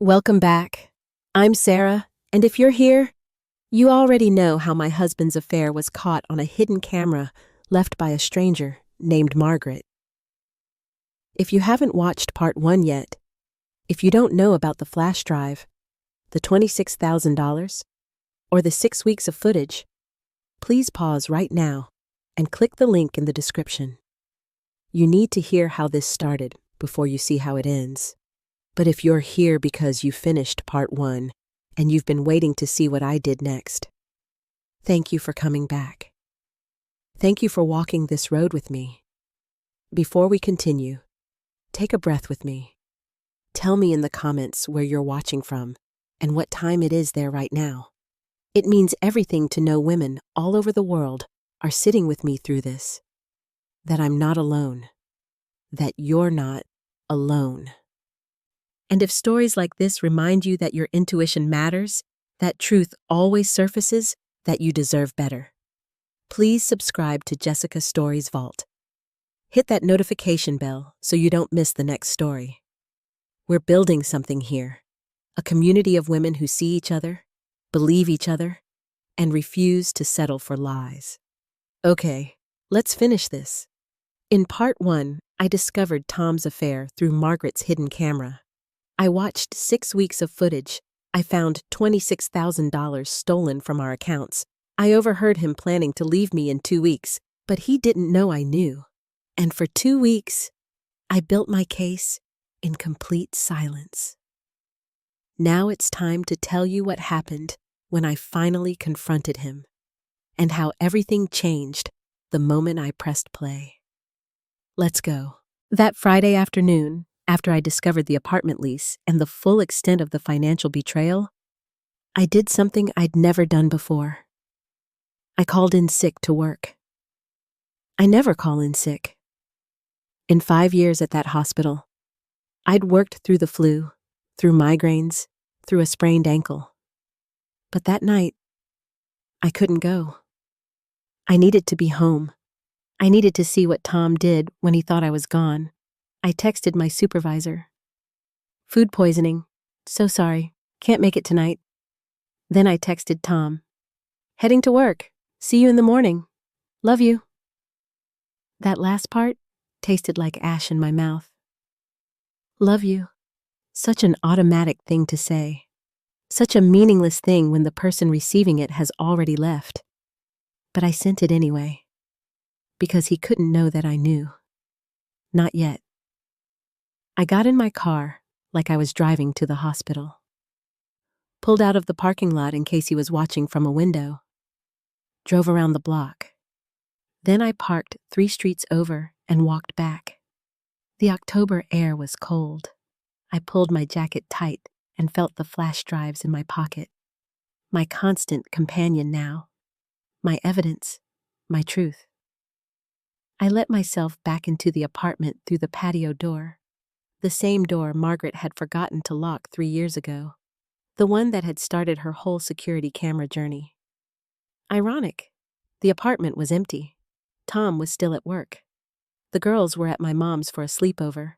Welcome back. I'm Sarah, and if you're here, you already know how my husband's affair was caught on a hidden camera left by a stranger named Margaret. If you haven't watched part 1 yet, if you don't know about the flash drive, the $26,000, or the 6 weeks of footage, please pause right now and click the link in the description. You need to hear how this started before you see how it ends. But if you're here because you finished part 1 and you've been waiting to see what I did next, thank you for coming back. Thank you for walking this road with me. Before we continue, take a breath with me. Tell me in the comments where you're watching from and what time it is there right now. It means everything to know women all over the world are sitting with me through this. That I'm not alone. That you're not alone. And if stories like this remind you that your intuition matters, that truth always surfaces, that you deserve better, please subscribe to Jessica's Stories Vault. Hit that notification bell so you don't miss the next story. We're building something here, a community of women who see each other, believe each other, and refuse to settle for lies. Okay, let's finish this. In part 1, I discovered Tom's affair through Margaret's hidden camera. I watched 6 weeks of footage. I found $26,000 stolen from our accounts. I overheard him planning to leave me in 2 weeks, but he didn't know I knew. And for 2 weeks, I built my case in complete silence. Now it's time to tell you what happened when I finally confronted him, and how everything changed the moment I pressed play. Let's go. That Friday afternoon, after I discovered the apartment lease and the full extent of the financial betrayal, I did something I'd never done before. I called in sick to work. I never call in sick. In 5 years at that hospital, I'd worked through the flu, through migraines, through a sprained ankle. But that night, I couldn't go. I needed to be home. I needed to see what Tom did when he thought I was gone. I texted my supervisor. Food poisoning. So sorry. Can't make it tonight. Then I texted Tom. Heading to work. See you in the morning. Love you. That last part tasted like ash in my mouth. Love you. Such an automatic thing to say. Such a meaningless thing when the person receiving it has already left. But I sent it anyway. Because he couldn't know that I knew. Not yet. I got in my car like I was driving to the hospital. Pulled out of the parking lot in case he was watching from a window. Drove around the block. Then I parked 3 streets over and walked back. The October air was cold. I pulled my jacket tight and felt the flash drives in my pocket. My constant companion now. My evidence. My truth. I let myself back into the apartment through the patio door. The same door Margaret had forgotten to lock 3 years ago. The one that had started her whole security camera journey. Ironic. The apartment was empty. Tom was still at work. The girls were at my mom's for a sleepover.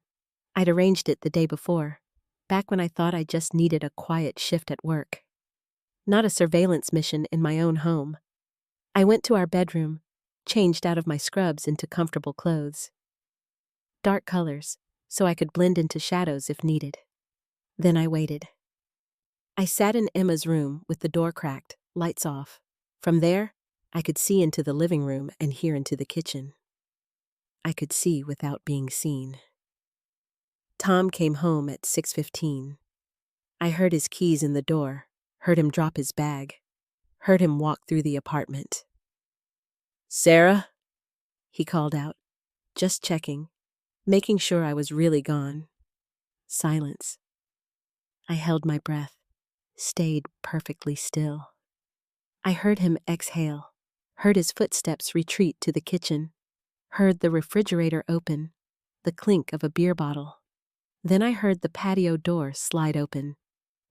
I'd arranged it the day before, back when I thought I just needed a quiet shift at work. Not a surveillance mission in my own home. I went to our bedroom, changed out of my scrubs into comfortable clothes. Dark colors, so I could blend into shadows if needed. Then I waited. I sat in Emma's room with the door cracked, lights off. From there, I could see into the living room and hear into the kitchen. I could see without being seen. Tom came home at 6:15. I heard his keys in the door, heard him drop his bag, heard him walk through the apartment. Sarah? He called out, just checking, making sure I was really gone. Silence. I held my breath, stayed perfectly still. I heard him exhale, heard his footsteps retreat to the kitchen, heard the refrigerator open, the clink of a beer bottle. Then I heard the patio door slide open.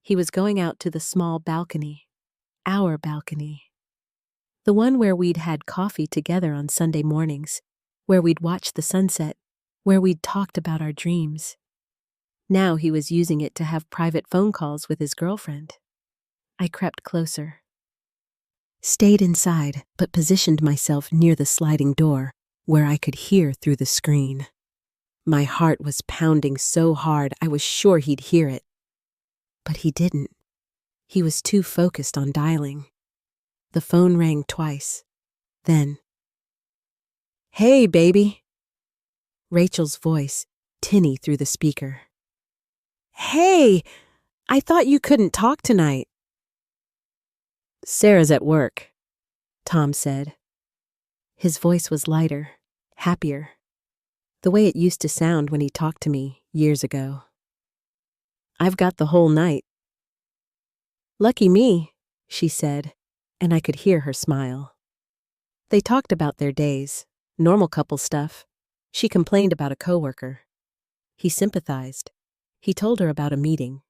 He was going out to the small balcony, our balcony. The one where we'd had coffee together on Sunday mornings, where we'd watched the sunset, where we'd talked about our dreams. Now he was using it to have private phone calls with his girlfriend. I crept closer. Stayed inside, but positioned myself near the sliding door, where I could hear through the screen. My heart was pounding so hard I was sure he'd hear it. But he didn't. He was too focused on dialing. The phone rang twice. Then, "Hey, baby." Rachel's voice, tinny through the speaker. "Hey, I thought you couldn't talk tonight." "Sarah's at work," Tom said. His voice was lighter, happier, the way it used to sound when he talked to me years ago. "I've got the whole night." "Lucky me," she said, and I could hear her smile. They talked about their days, normal couple stuff. She complained about a coworker. He sympathized. He told her about a meeting.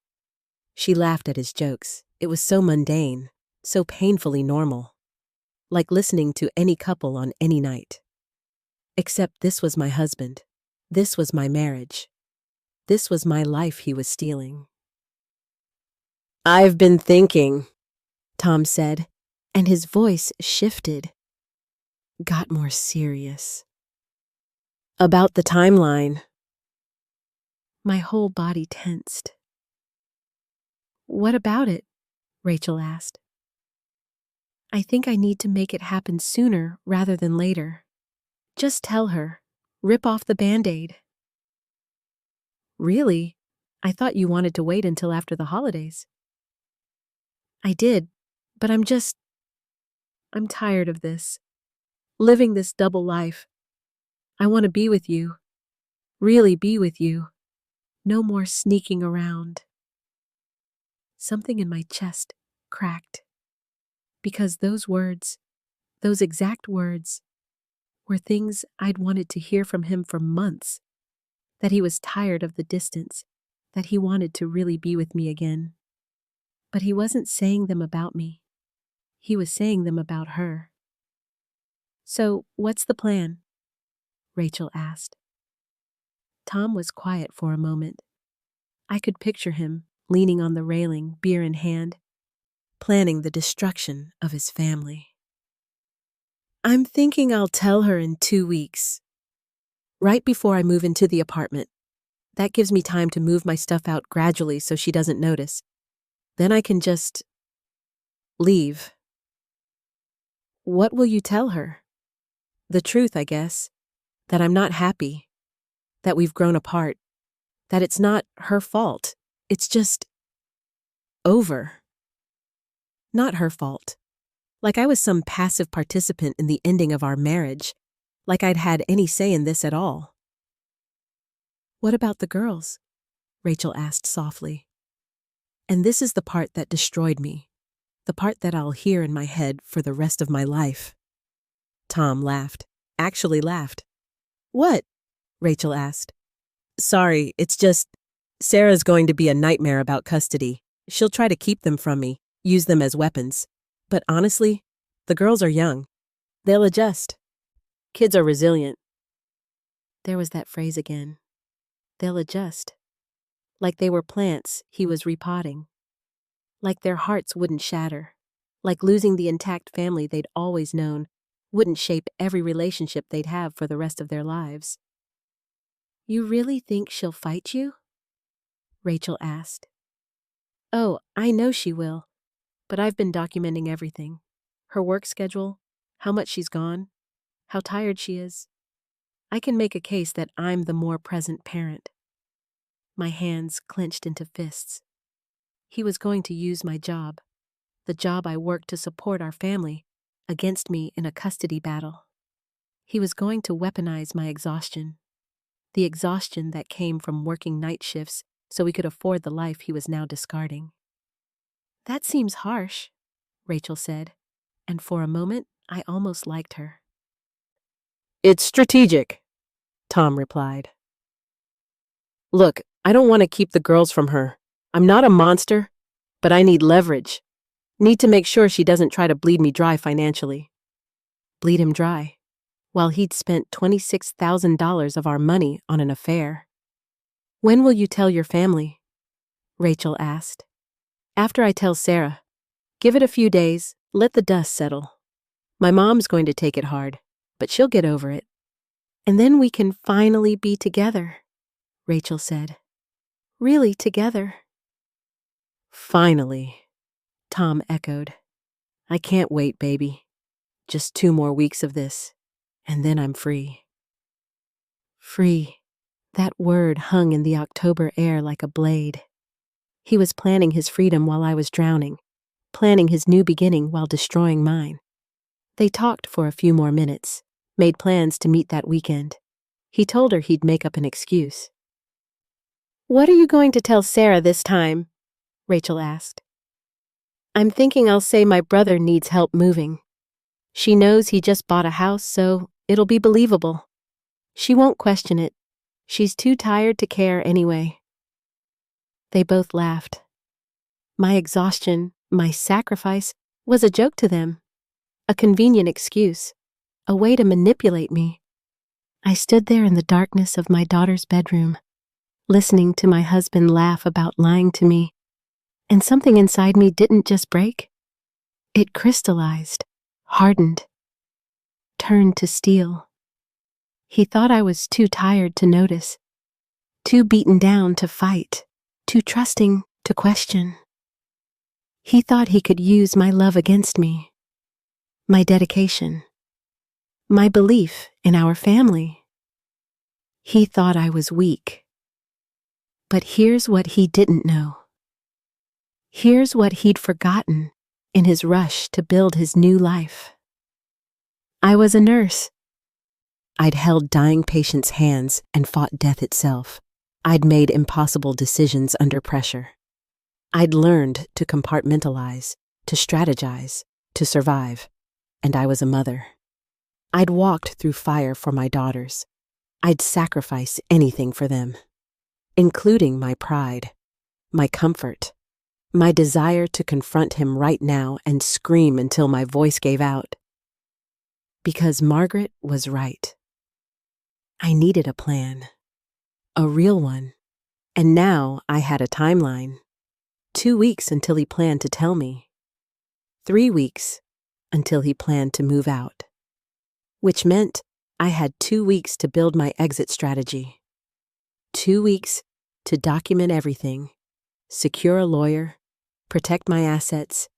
She laughed at his jokes. It was so mundane, so painfully normal. Like listening to any couple on any night. Except this was my husband. This was my marriage. This was my life he was stealing. "I've been thinking," Tom said, and his voice shifted. Got more serious. "About the timeline." My whole body tensed. "What about it?" Rachel asked. "I think I need to make it happen sooner rather than later. Just tell her. Rip off the Band-Aid." "Really? I thought you wanted to wait until after the holidays." "I did, but I'm tired of this. Living this double life. I want to be with you. Really be with you. No more sneaking around." Something in my chest cracked. Because those words, those exact words, were things I'd wanted to hear from him for months. That he was tired of the distance, that he wanted to really be with me again. But he wasn't saying them about me. He was saying them about her. "So, what's the plan?" Rachel asked. Tom was quiet for a moment. I could picture him, leaning on the railing, beer in hand, planning the destruction of his family. "I'm thinking I'll tell her in 2 weeks. Right before I move into the apartment. That gives me time to move my stuff out gradually so she doesn't notice. Then I can just leave." "What will you tell her?" "The truth, I guess. That I'm not happy. That we've grown apart. That it's not her fault. It's just over. Not her fault. Like I was some passive participant in the ending of our marriage. Like I'd had any say in this at all." "What about the girls?" Rachel asked softly. And this is the part that destroyed me. The part that I'll hear in my head for the rest of my life. Tom laughed. Actually laughed. "What?" Rachel asked. "Sorry, it's just, Sarah's going to be a nightmare about custody. She'll try to keep them from me, use them as weapons. But honestly, the girls are young. They'll adjust. Kids are resilient." There was that phrase again. They'll adjust. Like they were plants he was repotting. Like their hearts wouldn't shatter. Like losing the intact family they'd always known wouldn't shape every relationship they'd have for the rest of their lives. "You really think she'll fight you?" Rachel asked. "Oh, I know she will. But I've been documenting everything. Her work schedule, how much she's gone, how tired she is. I can make a case that I'm the more present parent." My hands clenched into fists. He was going to use my job, the job I worked to support our family, against me in a custody battle. He was going to weaponize my exhaustion, the exhaustion that came from working night shifts so we could afford the life he was now discarding. "That seems harsh," Rachel said, and for a moment I almost liked her. "It's strategic," Tom replied. "Look, I don't want to keep the girls from her. I'm not a monster, but I need leverage. Need to make sure she doesn't try to bleed me dry financially." Bleed him dry, while he'd spent $26,000 of our money on an affair. When will you tell your family? Rachel asked. After I tell Sarah. Give it a few days, let the dust settle. My mom's going to take it hard, but she'll get over it. And then we can finally be together, Rachel said. Really together. Finally, Tom echoed. I can't wait, baby. Just 2 more weeks of this, and then I'm free. Free. That word hung in the October air like a blade. He was planning his freedom while I was drowning, planning his new beginning while destroying mine. They talked for a few more minutes, made plans to meet that weekend. He told her he'd make up an excuse. What are you going to tell Sarah this time? Rachel asked. I'm thinking I'll say my brother needs help moving. She knows he just bought a house, so it'll be believable. She won't question it. She's too tired to care anyway. They both laughed. My exhaustion, my sacrifice, was a joke to them. A convenient excuse. A way to manipulate me. I stood there in the darkness of my daughter's bedroom, listening to my husband laugh about lying to me, and something inside me didn't just break. It crystallized, hardened, turned to steel. He thought I was too tired to notice, too beaten down to fight, too trusting to question. He thought he could use my love against me, my dedication, my belief in our family. He thought I was weak. But here's what he didn't know. Here's what he'd forgotten in his rush to build his new life. I was a nurse. I'd held dying patients' hands and fought death itself. I'd made impossible decisions under pressure. I'd learned to compartmentalize, to strategize, to survive, and I was a mother. I'd walked through fire for my daughters. I'd sacrifice anything for them, including my pride, my comfort, my desire to confront him right now and scream until my voice gave out. Because Margaret was right. I needed a plan, a real one, and now I had a timeline. 2 weeks until he planned to tell me. 3 weeks until he planned to move out. Which meant I had 2 weeks to build my exit strategy. 2 weeks to document everything, secure a lawyer, protect my assets,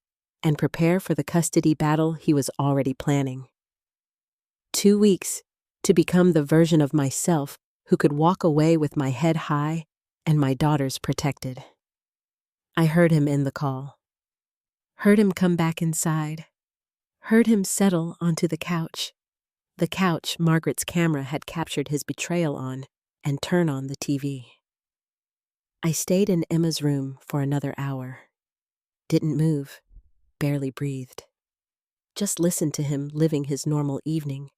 and prepare for the custody battle he was already planning. 2 weeks to become the version of myself who could walk away with my head high and my daughters protected. I heard him end the call. Heard him come back inside. Heard him settle onto the couch Margaret's camera had captured his betrayal on, and turn on the TV. I stayed in Emma's room for another hour. Didn't move, barely breathed. Just listened to him living his normal evening,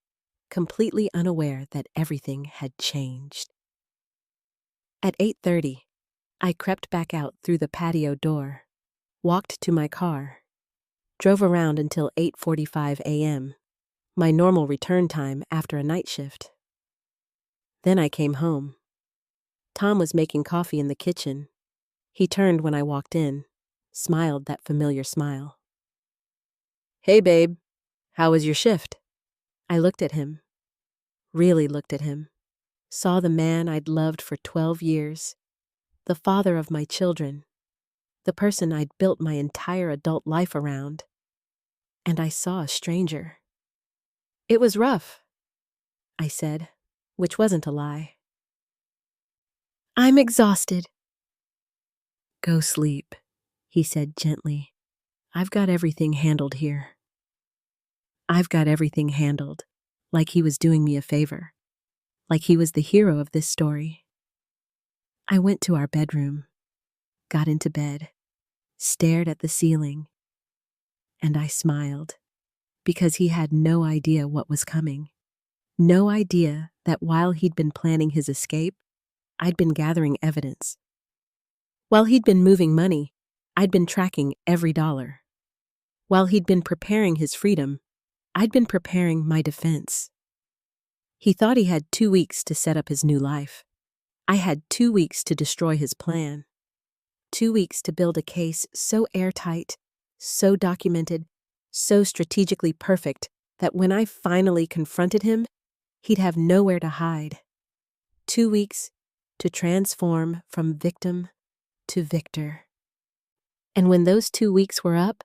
completely unaware that everything had changed. At 8:30, I crept back out through the patio door, walked to my car, drove around until 8:45 a.m., my normal return time after a night shift. Then I came home. Tom was making coffee in the kitchen. He turned when I walked in, smiled that familiar smile. Hey, babe, how was your shift? I looked at him, really looked at him, saw the man I'd loved for 12 years, the father of my children, the person I'd built my entire adult life around, and I saw a stranger. It was rough, I said, which wasn't a lie. I'm exhausted. Go sleep, he said gently. I've got everything handled here. I've got everything handled, like he was doing me a favor, like he was the hero of this story. I went to our bedroom, got into bed, stared at the ceiling, and I smiled, because he had no idea what was coming. No idea that while he'd been planning his escape, I'd been gathering evidence. While he'd been moving money, I'd been tracking every dollar. While he'd been preparing his freedom, I'd been preparing my defense. He thought he had 2 weeks to set up his new life. I had 2 weeks to destroy his plan. 2 weeks to build a case so airtight, so documented, so strategically perfect that when I finally confronted him, he'd have nowhere to hide. 2 weeks to transform from victim to victor. And when those 2 weeks were up,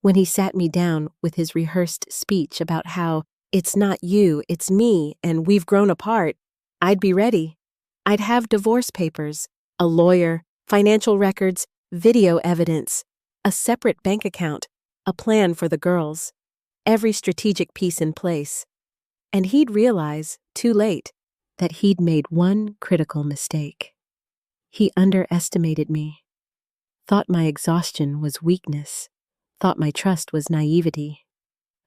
when he sat me down with his rehearsed speech about how it's not you, it's me, and we've grown apart, I'd be ready. I'd have divorce papers, a lawyer, financial records, video evidence, a separate bank account, a plan for the girls, every strategic piece in place. And he'd realize, too late, that he'd made one critical mistake. He underestimated me, thought my exhaustion was weakness, thought my trust was naivety,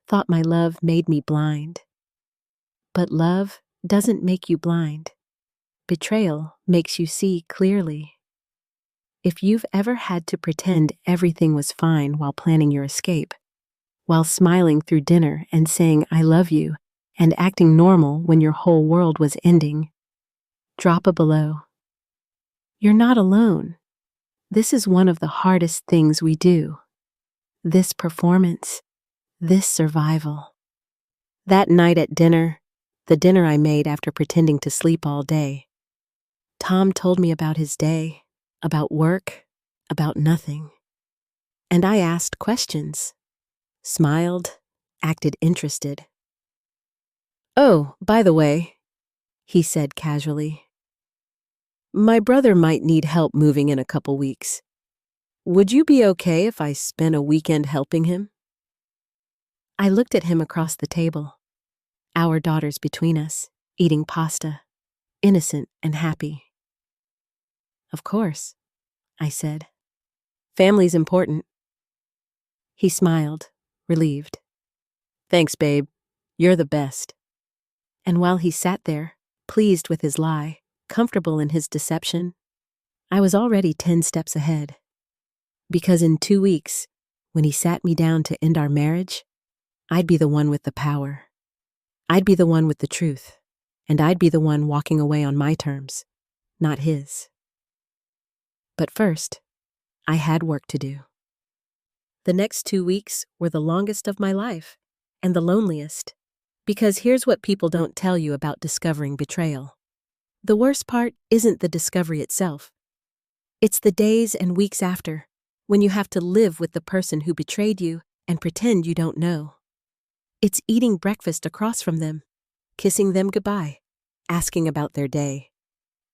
thought my love made me blind. But love doesn't make you blind. Betrayal makes you see clearly. If you've ever had to pretend everything was fine while planning your escape, while smiling through dinner and saying I love you, and acting normal when your whole world was ending, drop a below. You're not alone. This is one of the hardest things we do. This performance, this survival. That night at dinner, the dinner I made after pretending to sleep all day, Tom told me about his day, about work, about nothing. And I asked questions, smiled, acted interested. "Oh, by the way," he said casually, "my brother might need help moving in a couple weeks. Would you be okay if I spent a weekend helping him?" I looked at him across the table, our daughters between us, eating pasta, innocent and happy. "Of course," I said. "Family's important." He smiled, relieved. "Thanks, babe. You're the best." And while he sat there, pleased with his lie, comfortable in his deception, I was already 10 steps ahead. Because in 2 weeks, when he sat me down to end our marriage, I'd be the one with the power. I'd be the one with the truth, and I'd be the one walking away on my terms, not his. But first, I had work to do. The next 2 weeks were the longest of my life, and the loneliest, because here's what people don't tell you about discovering betrayal. The worst part isn't the discovery itself. It's the days and weeks after, when you have to live with the person who betrayed you and pretend you don't know. It's eating breakfast across from them, kissing them goodbye, asking about their day,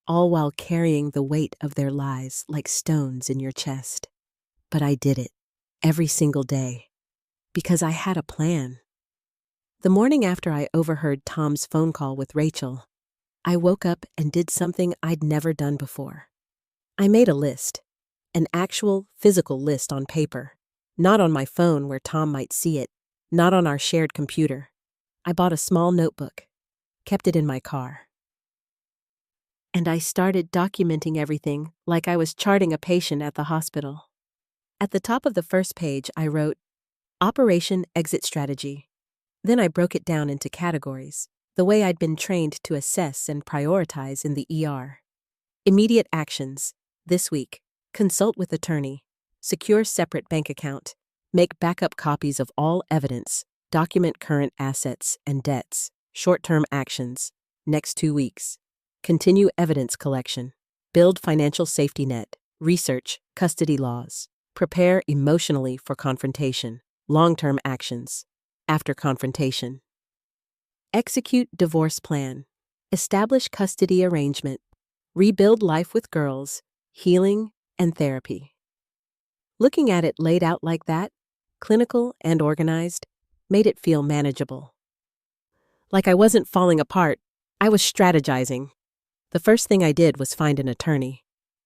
all while carrying the weight of their lies like stones in your chest. But I did it, every single day, because I had a plan. The morning after I overheard Tom's phone call with Rachel, I woke up and did something I'd never done before. I made a list, an actual physical list on paper, not on my phone where Tom might see it, not on our shared computer. I bought a small notebook, kept it in my car. And I started documenting everything like I was charting a patient at the hospital. At the top of the first page, I wrote, Operation Exit Strategy. Then I broke it down into categories, the way I'd been trained to assess and prioritize in the ER. Immediate actions. This week, consult with attorney, secure separate bank account, make backup copies of all evidence, document current assets and debts, short-term actions, next 2 weeks, continue evidence collection, build financial safety net, research custody laws, prepare emotionally for confrontation, long-term actions, after confrontation. Execute divorce plan, establish custody arrangement, rebuild life with girls, healing, and therapy. Looking at it laid out like that, clinical and organized, made it feel manageable. Like I wasn't falling apart, I was strategizing. The first thing I did was find an attorney.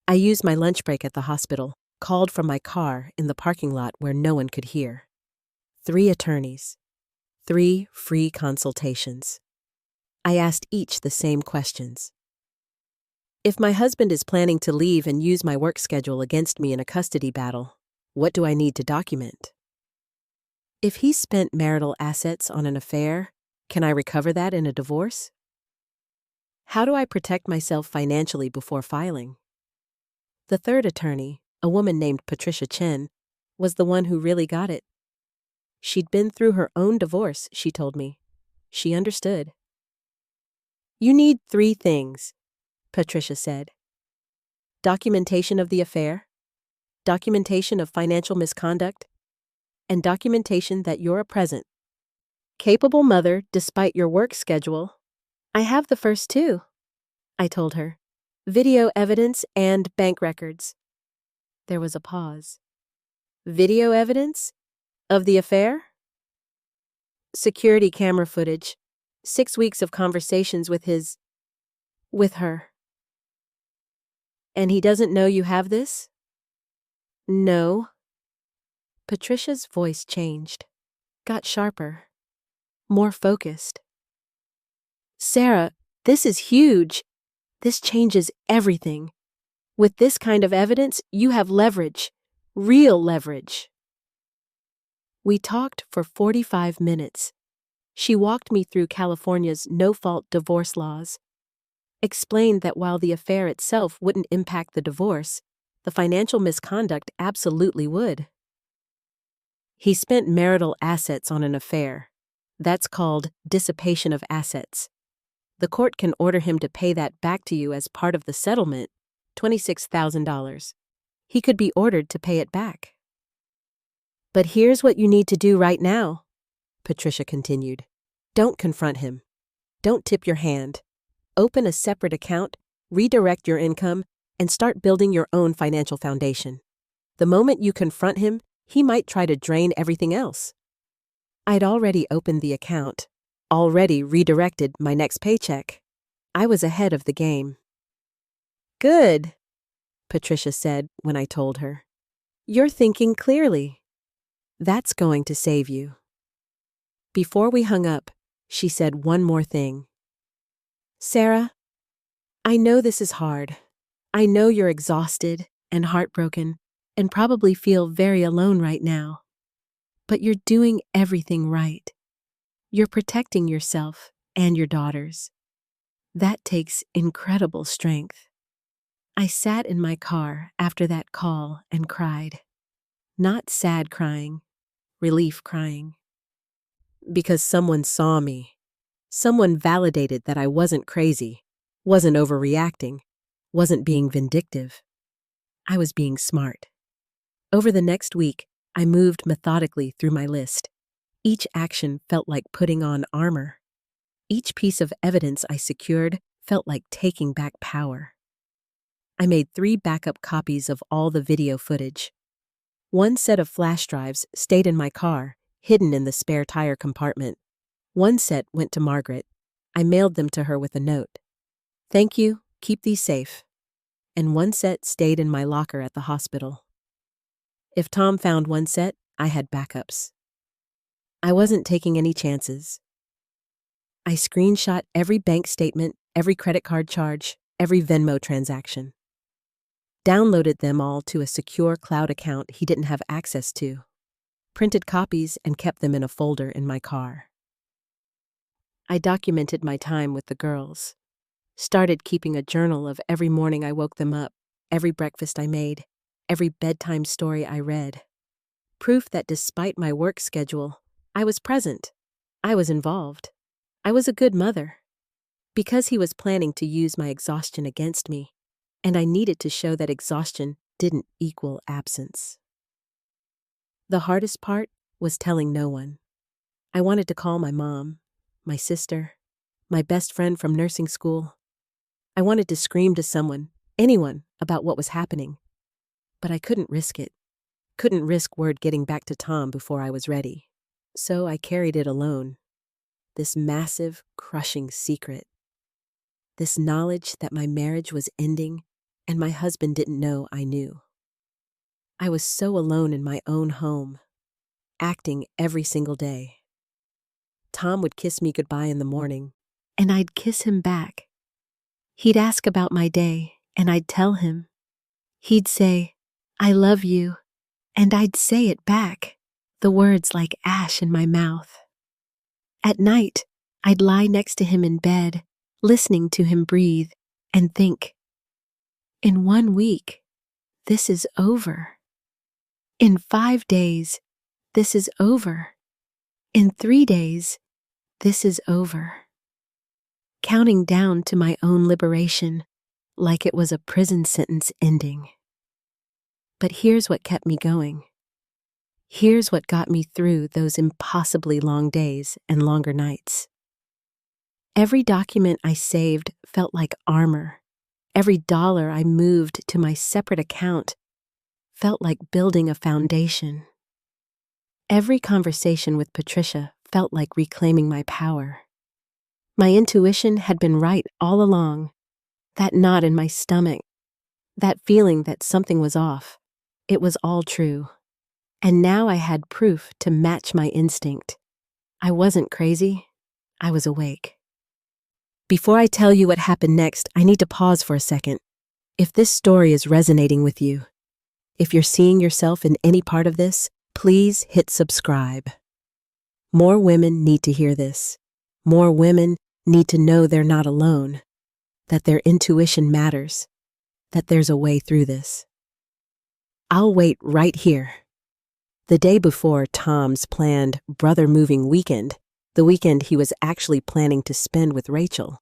I used my lunch break at the hospital, called from my car in the parking lot where no one could hear. 3 attorneys. 3 free consultations. I asked each the same questions. If my husband is planning to leave and use my work schedule against me in a custody battle, what do I need to document? If he spent marital assets on an affair, can I recover that in a divorce? How do I protect myself financially before filing? The third attorney, a woman named Patricia Chen, was the one who really got it. She'd been through her own divorce, she told me. She understood. You need 3 things, Patricia said. Documentation of the affair, documentation of financial misconduct, and documentation that you're a present, capable mother despite your work schedule. I have the first 2, I told her. Video evidence and bank records. There was a pause. Video evidence? Of the affair? Security camera footage. 6 weeks of conversations with her. And he doesn't know you have this? No. Patricia's voice changed, got sharper, more focused. Sarah, this is huge. This changes everything. With this kind of evidence, you have leverage, real leverage. We talked for 45 minutes. She walked me through California's no-fault divorce laws, explained that while the affair itself wouldn't impact the divorce, the financial misconduct absolutely would. He spent marital assets on an affair. That's called dissipation of assets. The court can order him to pay that back to you as part of the settlement, $26,000. He could be ordered to pay it back. But here's what you need to do right now, Patricia continued. Don't confront him. Don't tip your hand. Open a separate account, redirect your income, and start building your own financial foundation. The moment you confront him, he might try to drain everything else. I'd already opened the account, already redirected my next paycheck. I was ahead of the game. Good, Patricia said when I told her. You're thinking clearly. That's going to save you. Before we hung up, she said one more thing. Sarah, I know this is hard. I know you're exhausted and heartbroken and probably feel very alone right now. But you're doing everything right. You're protecting yourself and your daughters. That takes incredible strength. I sat in my car after that call and cried. Not sad crying, relief crying. Because someone saw me. Someone validated that I wasn't crazy, wasn't overreacting, wasn't being vindictive. I was being smart. Over the next week, I moved methodically through my list. Each action felt like putting on armor. Each piece of evidence I secured felt like taking back power. I made 3 backup copies of all the video footage. 1 set of flash drives stayed in my car, hidden in the spare tire compartment. 1 set went to Margaret. I mailed them to her with a note. Thank you, keep these safe. And 1 set stayed in my locker at the hospital. If Tom found 1 set, I had backups. I wasn't taking any chances. I screenshot every bank statement, every credit card charge, every Venmo transaction. Downloaded them all to a secure cloud account he didn't have access to. Printed copies and kept them in a folder in my car. I documented my time with the girls. Started keeping a journal of every morning I woke them up, every breakfast I made, every bedtime story I read. Proof that despite my work schedule, I was present. I was involved. I was a good mother. Because he was planning to use my exhaustion against me, and I needed to show that exhaustion didn't equal absence. The hardest part was telling no one. I wanted to call my mom, my sister, my best friend from nursing school. I wanted to scream to someone, anyone, about what was happening. But I couldn't risk it. Couldn't risk word getting back to Tom before I was ready. So I carried it alone. This massive, crushing secret. This knowledge that my marriage was ending and my husband didn't know I knew. I was so alone in my own home, acting every single day. Tom would kiss me goodbye in the morning, and I'd kiss him back. He'd ask about my day, and I'd tell him. He'd say, "I love you," and I'd say it back, the words like ash in my mouth. At night, I'd lie next to him in bed, listening to him breathe and think, in 1 week, this is over. In 5 days, this is over. In 3 days, this is over. Counting down to my own liberation, like it was a prison sentence ending. But here's what kept me going. Here's what got me through those impossibly long days and longer nights. Every document I saved felt like armor. Every dollar I moved to my separate account felt like building a foundation. Every conversation with Patricia felt like reclaiming my power. My intuition had been right all along. That knot in my stomach, that feeling that something was off, it was all true. And now I had proof to match my instinct. I wasn't crazy. I was awake. Before I tell you what happened next, I need to pause for a second. If this story is resonating with you, if you're seeing yourself in any part of this, please hit subscribe. More women need to hear this. More women need to know they're not alone, that their intuition matters, that there's a way through this. I'll wait right here. The day before Tom's planned brother moving weekend, the weekend he was actually planning to spend with Rachel,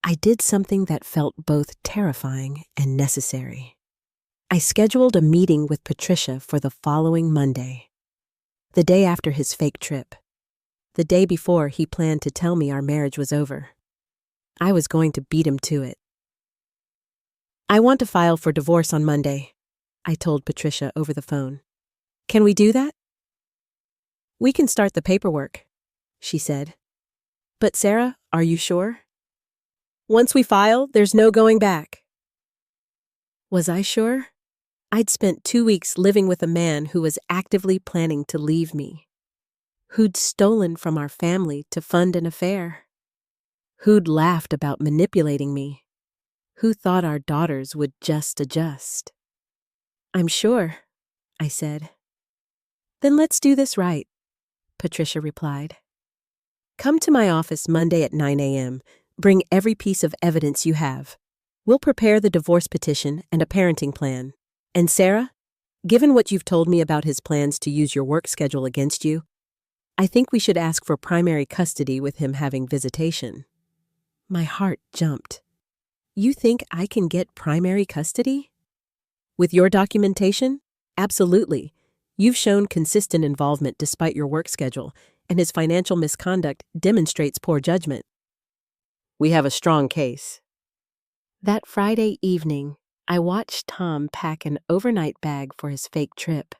I did something that felt both terrifying and necessary. I scheduled a meeting with Patricia for the following Monday, the day after his fake trip, the day before he planned to tell me our marriage was over. I was going to beat him to it. I want to file for divorce on Monday, I told Patricia over the phone. Can we do that? We can start the paperwork, she said. But Sarah, are you sure? Once we file, there's no going back. Was I sure? I'd spent 2 weeks living with a man who was actively planning to leave me, who'd stolen from our family to fund an affair, who'd laughed about manipulating me, who thought our daughters would just adjust. I'm sure, I said. Then let's do this right, Patricia replied. Come to my office Monday at 9 a.m. Bring every piece of evidence you have. We'll prepare the divorce petition and a parenting plan. And Sarah, given what you've told me about his plans to use your work schedule against you, I think we should ask for primary custody with him having visitation. My heart jumped. You think I can get primary custody? With your documentation? Absolutely. You've shown consistent involvement despite your work schedule, and his financial misconduct demonstrates poor judgment. We have a strong case. That Friday evening, I watched Tom pack an overnight bag for his fake trip.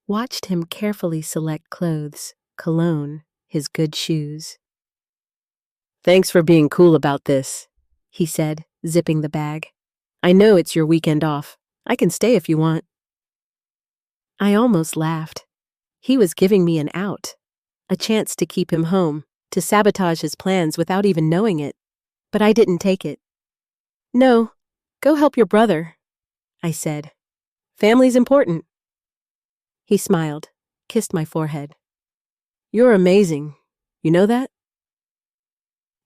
Watched him carefully select clothes, cologne, his good shoes. Thanks for being cool about this, he said, zipping the bag. I know it's your weekend off. I can stay if you want. I almost laughed. He was giving me an out, a chance to keep him home, to sabotage his plans without even knowing it. But I didn't take it. No, go help your brother, I said. Family's important. He smiled, kissed my forehead. You're amazing. You know that?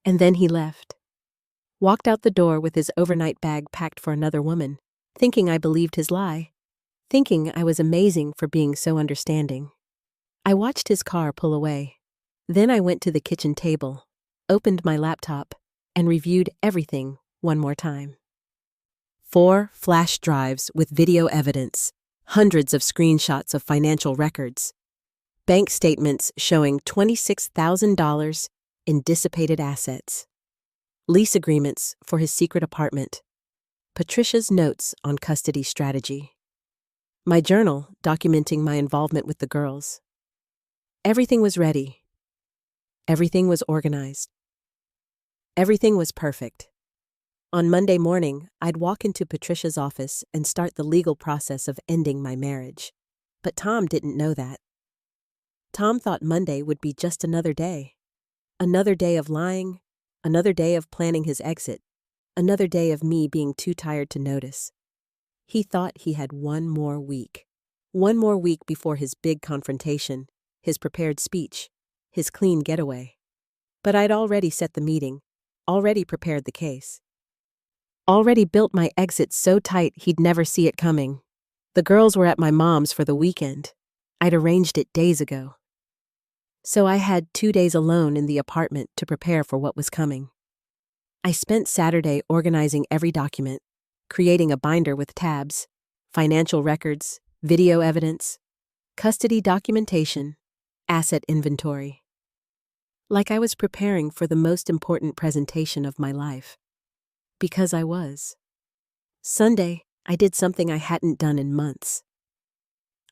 And then he left. Walked out the door with his overnight bag packed for another woman, thinking I believed his lie, thinking I was amazing for being so understanding. I watched his car pull away. Then I went to the kitchen table, opened my laptop, and reviewed everything one more time. 4 flash drives with video evidence, hundreds of screenshots of financial records, bank statements showing $26,000 in dissipated assets, lease agreements for his secret apartment, Patricia's notes on custody strategy, my journal documenting my involvement with the girls. Everything was ready. Everything was organized. Everything was perfect. On Monday morning, I'd walk into Patricia's office and start the legal process of ending my marriage. But Tom didn't know that. Tom thought Monday would be just another day. Another day of lying, another day of planning his exit, another day of me being too tired to notice. He thought he had one more week before his big confrontation, his prepared speech, his clean getaway. But I'd already set the meeting, already prepared the case. Already built my exit so tight he'd never see it coming. The girls were at my mom's for the weekend. I'd arranged it days ago. So I had 2 days alone in the apartment to prepare for what was coming. I spent Saturday organizing every document, creating a binder with tabs, financial records, video evidence, custody documentation, asset inventory. Like I was preparing for the most important presentation of my life. Because I was. Sunday, I did something I hadn't done in months.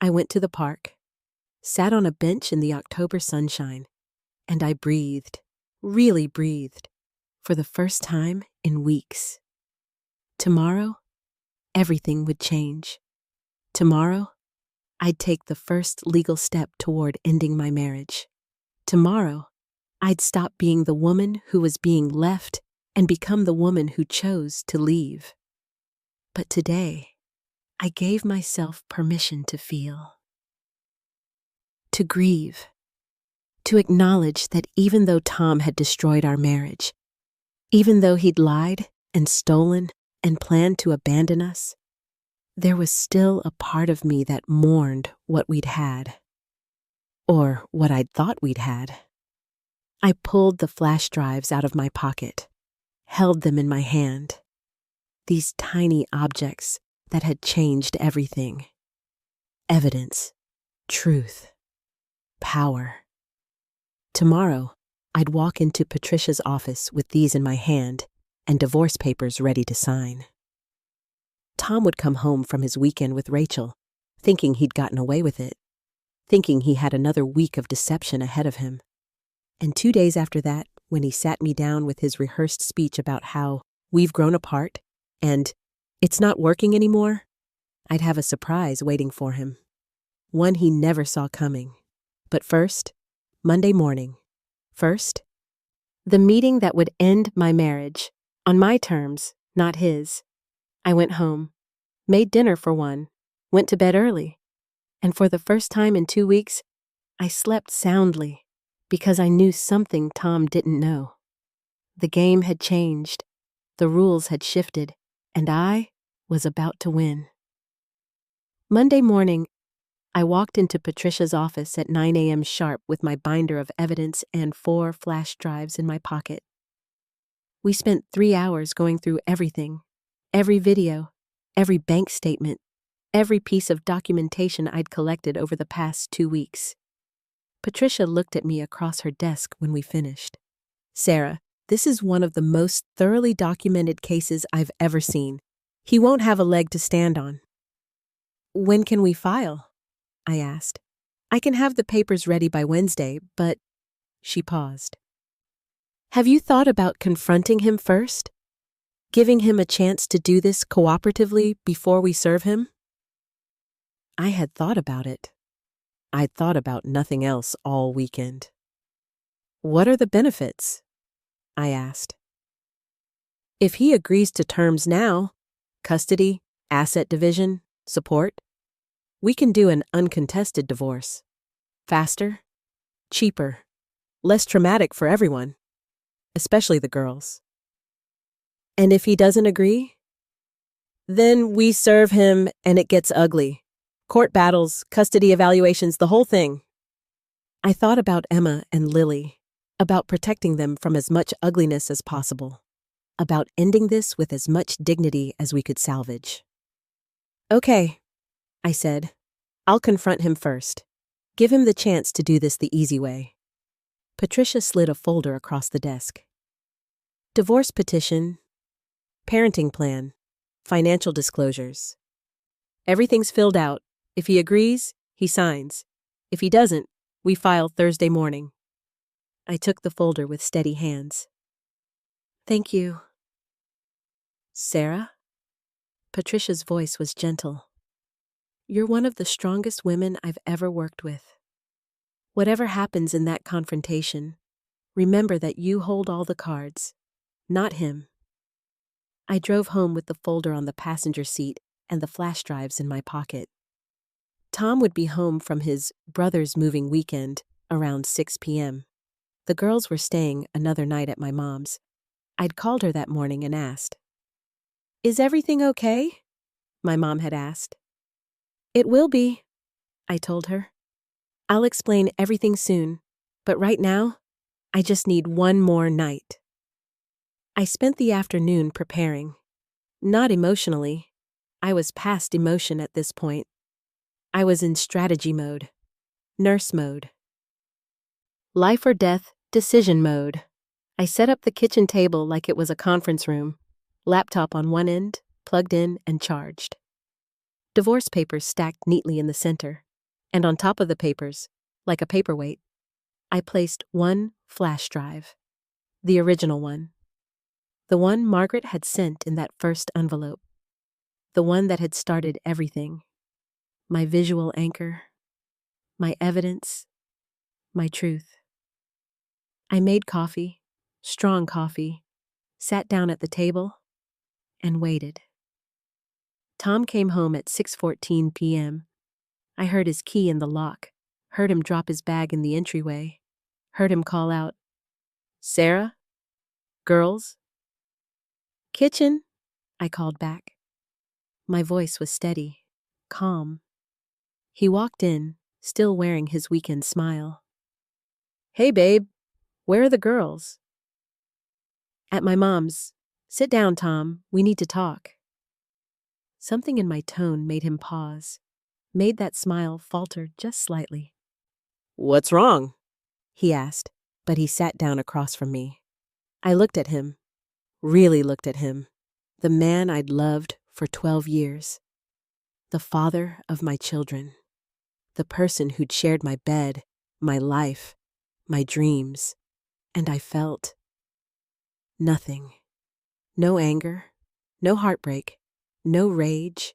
I went to the park, sat on a bench in the October sunshine, and I breathed, really breathed, for the first time in weeks. Tomorrow, everything would change. Tomorrow, I'd take the first legal step toward ending my marriage. Tomorrow, I'd stop being the woman who was being left and become the woman who chose to leave. But today, I gave myself permission to feel. To grieve. To acknowledge that even though Tom had destroyed our marriage, even though he'd lied and stolen and planned to abandon us, there was still a part of me that mourned what we'd had. Or what I'd thought we'd had. I pulled the flash drives out of my pocket, held them in my hand. These tiny objects that had changed everything. Evidence, truth, power. Tomorrow, I'd walk into Patricia's office with these in my hand and divorce papers ready to sign. Tom would come home from his weekend with Rachel, thinking he'd gotten away with it, thinking he had another week of deception ahead of him. And 2 days after that, when he sat me down with his rehearsed speech about how we've grown apart and it's not working anymore, I'd have a surprise waiting for him. One he never saw coming. But first, Monday morning. First, the meeting that would end my marriage, on my terms, not his. I went home, made dinner for one, went to bed early, and for the first time in 2 weeks, I slept soundly because I knew something Tom didn't know. The game had changed, the rules had shifted, and I was about to win. Monday morning, I walked into Patricia's office at 9 a.m. sharp with my binder of evidence and 4 flash drives in my pocket. We spent 3 hours going through everything, every video, every bank statement, every piece of documentation I'd collected over the past 2 weeks. Patricia looked at me across her desk when we finished. "Sarah, this is one of the most thoroughly documented cases I've ever seen. He won't have a leg to stand on." "When can we file?" I asked. "I can have the papers ready by Wednesday, but..." She paused. "Have you thought about confronting him first? Giving him a chance to do this cooperatively before we serve him?" I had thought about it. I'd thought about nothing else all weekend. "What are the benefits?" I asked. "If he agrees to terms now, custody, asset division, support, we can do an uncontested divorce. Faster, cheaper, less traumatic for everyone, especially the girls. And if he doesn't agree, then we serve him and it gets ugly. Court battles, custody evaluations, the whole thing." I thought about Emma and Lily, about protecting them from as much ugliness as possible, about ending this with as much dignity as we could salvage. "Okay," I said. "I'll confront him first. Give him the chance to do this the easy way." Patricia slid a folder across the desk. "Divorce petition, parenting plan, financial disclosures. Everything's filled out. If he agrees, he signs. If he doesn't, we file Thursday morning." I took the folder with steady hands. "Thank you." "Sarah?" Patricia's voice was gentle. "You're one of the strongest women I've ever worked with. Whatever happens in that confrontation, remember that you hold all the cards, not him." I drove home with the folder on the passenger seat and the flash drives in my pocket. Tom would be home from his brother's moving weekend around 6 p.m. The girls were staying another night at my mom's, I'd called her that morning and asked, "Is everything okay?" My mom had asked. "It will be," I told her. "I'll explain everything soon, but right now, I just need one more night." I spent the afternoon preparing. Not emotionally. I was past emotion at this point. I was in strategy mode, nurse mode, life or death decision mode. I set up the kitchen table like it was a conference room, laptop on one end, plugged in and charged. Divorce papers stacked neatly in the center, and on top of the papers, like a paperweight, I placed one flash drive, the original one. The one Margaret had sent in that first envelope. The one that had started everything. My visual anchor. My evidence. My truth. I made coffee, strong coffee, sat down at the table, and waited. Tom came home at 6:14 p.m. I heard his key in the lock, heard him drop his bag in the entryway, heard him call out, "Sarah? Girls?" "Kitchen," I called back. My voice was steady, calm. He walked in, still wearing his weekend smile. "Hey, babe, where are the girls?" "At my mom's. Sit down, Tom. We need to talk." Something in my tone made him pause, made that smile falter just slightly. "What's wrong?" he asked, but he sat down across from me. I looked at him, really looked at him, the man I'd loved for 12 years, the father of my children, the person who'd shared my bed, my life, my dreams, and I felt nothing. No anger, no heartbreak, no rage,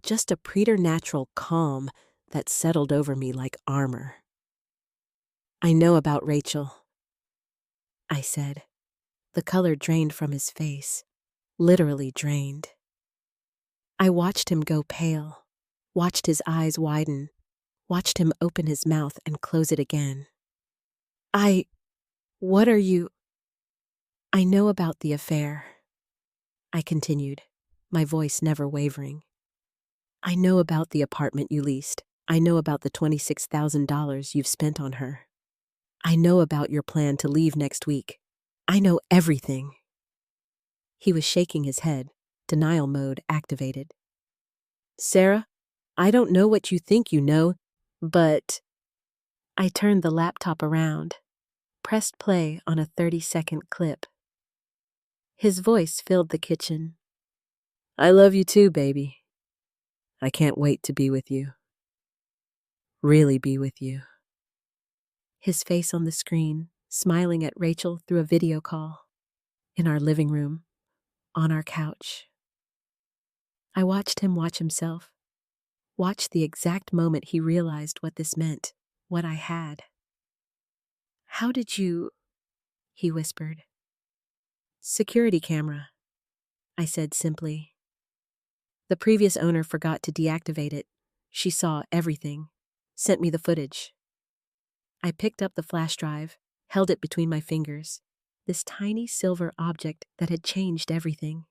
just a preternatural calm that settled over me like armor. "I know about Rachel," I said. The color drained from his face, literally drained. I watched him go pale, watched his eyes widen, watched him open his mouth and close it again. What are you? "I know about the affair," I continued, my voice never wavering. "I know about the apartment you leased. I know about the $26,000 you've spent on her. I know about your plan to leave next week. I know everything." He was shaking his head, denial mode activated. "Sarah, I don't know what you think you know, but—" I turned the laptop around, pressed play on a 30-second clip. His voice filled the kitchen. "I love you too, baby. I can't wait to be with you. Really be with you." His face on the screen, smiling at Rachel through a video call. In our living room, on our couch. I watched him watch himself, watched the exact moment he realized what this meant, what I had. "How did you—" he whispered. "Security camera," I said simply. "The previous owner forgot to deactivate it. She saw everything, sent me the footage." I picked up the flash drive, held it between my fingers, this tiny silver object that had changed everything.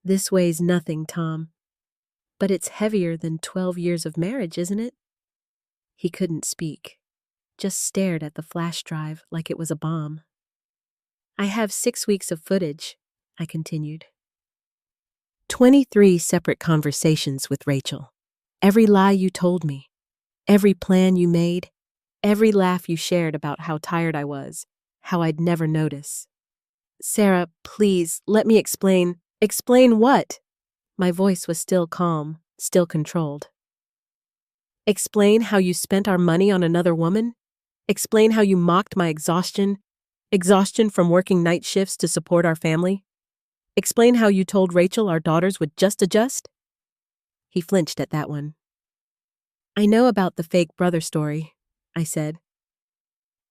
"This weighs nothing, Tom. But it's heavier than 12 years of marriage, isn't it?" He couldn't speak, just stared at the flash drive like it was a bomb. "I have 6 weeks of footage," I continued. 23 separate conversations with Rachel. Every lie you told me, every plan you made, every laugh you shared about how tired I was, how I'd never notice. "Sarah, please, let me explain." "Explain what?" My voice was still calm, still controlled. "Explain how you spent our money on another woman? Explain how you mocked my exhaustion from working night shifts to support our family? Explain how you told Rachel our daughters would just adjust?" He flinched at that one. "I know about the fake brother story," I said.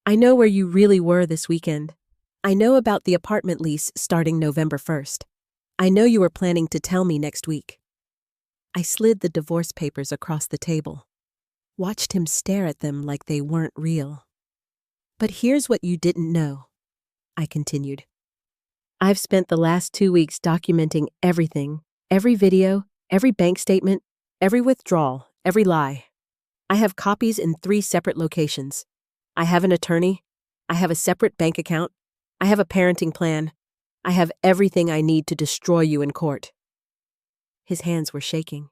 "I know where you really were this weekend. I know about the apartment lease starting November 1st. I know you were planning to tell me next week." I slid the divorce papers across the table, watched him stare at them like they weren't real. "But here's what you didn't know," I continued. I've spent the last 2 weeks documenting everything, every video, every bank statement, every withdrawal, every lie. I have copies in 3 separate locations. I have an attorney. I have a separate bank account. I have a parenting plan. I have everything I need to destroy you in court. His hands were shaking.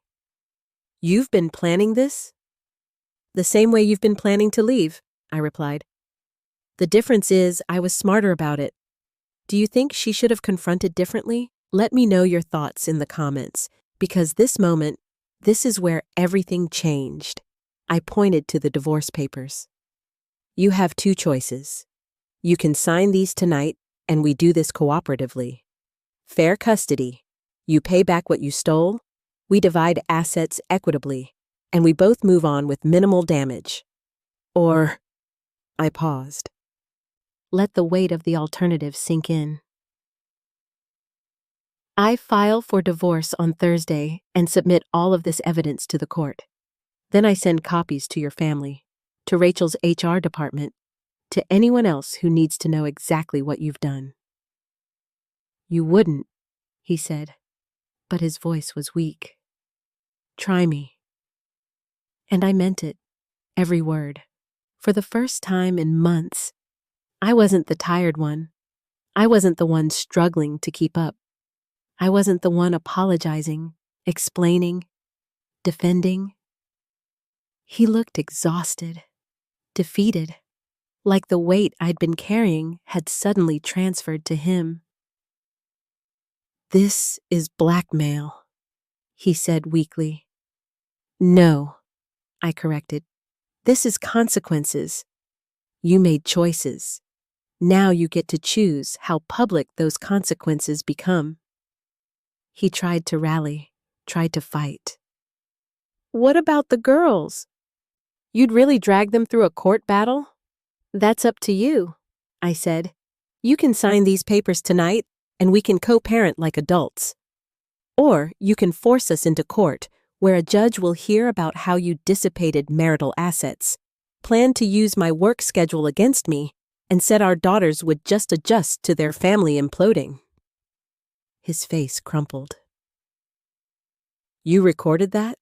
You've been planning this? The same way you've been planning to leave, I replied. The difference is I was smarter about it. Do you think she should have confronted differently? Let me know your thoughts in the comments, because this is where everything changed. I pointed to the divorce papers. You have 2 choices. You can sign these tonight, and we do this cooperatively. Fair custody. You pay back what you stole, we divide assets equitably, and we both move on with minimal damage. Or, I paused. Let the weight of the alternative sink in. I file for divorce on Thursday and submit all of this evidence to the court. Then I send copies to your family, to Rachel's HR department, to anyone else who needs to know exactly what you've done. You wouldn't, he said, but his voice was weak. Try me. And I meant it, every word. For the first time in months, I wasn't the tired one. I wasn't the one struggling to keep up. I wasn't the one apologizing, explaining, defending. He looked exhausted, defeated, like the weight I'd been carrying had suddenly transferred to him. This is blackmail, he said weakly. No, I corrected. This is consequences. You made choices. Now you get to choose how public those consequences become. He tried to rally, tried to fight. What about the girls? You'd really drag them through a court battle? That's up to you, I said. You can sign these papers tonight, and we can co-parent like adults. Or you can force us into court, where a judge will hear about how you dissipated marital assets, plan to use my work schedule against me, and said our daughters would just adjust to their family imploding. His face crumpled. You recorded that?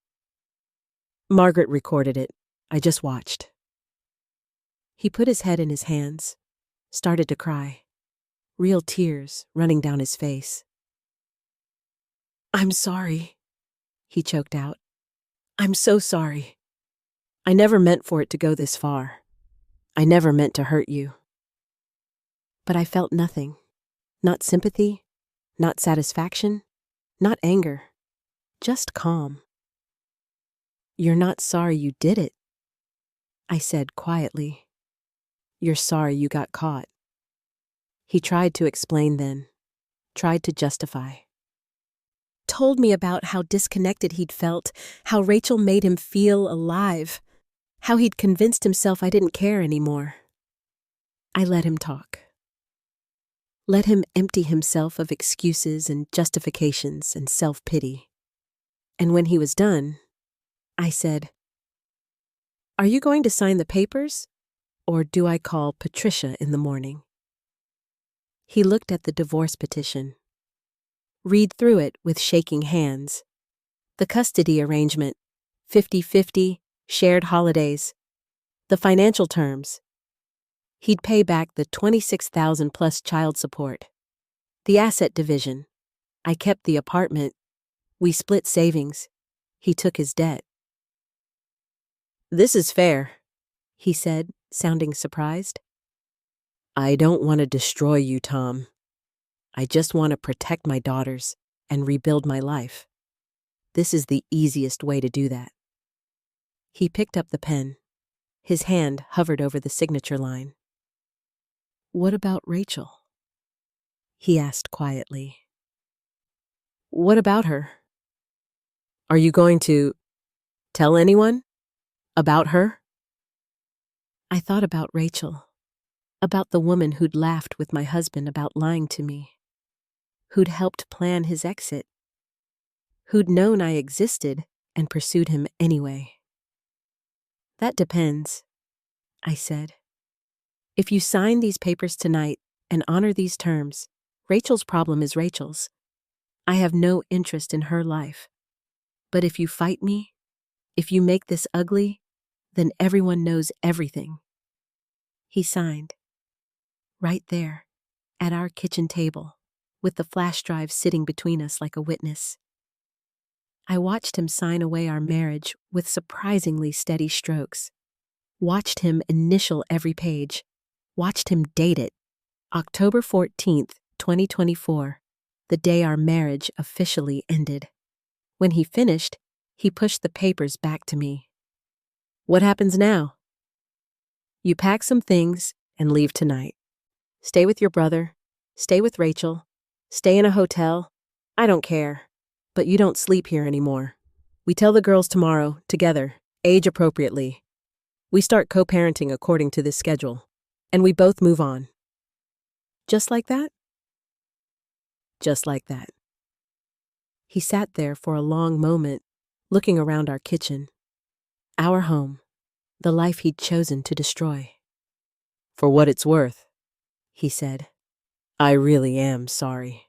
Margaret recorded it. I just watched. He put his head in his hands, started to cry, real tears running down his face. I'm sorry, he choked out. I'm so sorry. I never meant for it to go this far. I never meant to hurt you. But I felt nothing. Not sympathy, not satisfaction, not anger, just calm. You're not sorry you did it, I said quietly. You're sorry you got caught. He tried to explain then, tried to justify. Told me about how disconnected he'd felt, how Rachel made him feel alive, how he'd convinced himself I didn't care anymore. I let him talk. Let him empty himself of excuses and justifications and self-pity. And when he was done, I said, Are you going to sign the papers, or do I call Patricia in the morning? He looked at the divorce petition. Read through it with shaking hands. The custody arrangement, 50-50, shared holidays. The financial terms. He'd pay back the $26,000 plus child support. The asset division. I kept the apartment. We split savings. He took his debt. This is fair, he said, sounding surprised. I don't want to destroy you, Tom. I just want to protect my daughters and rebuild my life. This is the easiest way to do that. He picked up the pen. His hand hovered over the signature line. What about Rachel? He asked quietly. What about her? Are you going to tell anyone about her? I thought about Rachel, about the woman who'd laughed with my husband about lying to me, who'd helped plan his exit, who'd known I existed and pursued him anyway. That depends, I said. If you sign these papers tonight and honor these terms, Rachel's problem is Rachel's. I have no interest in her life. But if you fight me, if you make this ugly, then everyone knows everything. He signed. Right there, at our kitchen table, with the flash drive sitting between us like a witness. I watched him sign away our marriage with surprisingly steady strokes. Watched him initial every page. Watched him date it. October 14th, 2024, the day our marriage officially ended. When he finished, he pushed the papers back to me. What happens now? You pack some things and leave tonight. Stay with your brother. Stay with Rachel. Stay in a hotel. I don't care. But you don't sleep here anymore. We tell the girls tomorrow, together, age appropriately. We start co-parenting according to this schedule. And we both move on. Just like that? Just like that. He sat there for a long moment, looking around our kitchen. Our home. The life he'd chosen to destroy. For what it's worth, he said, I really am sorry.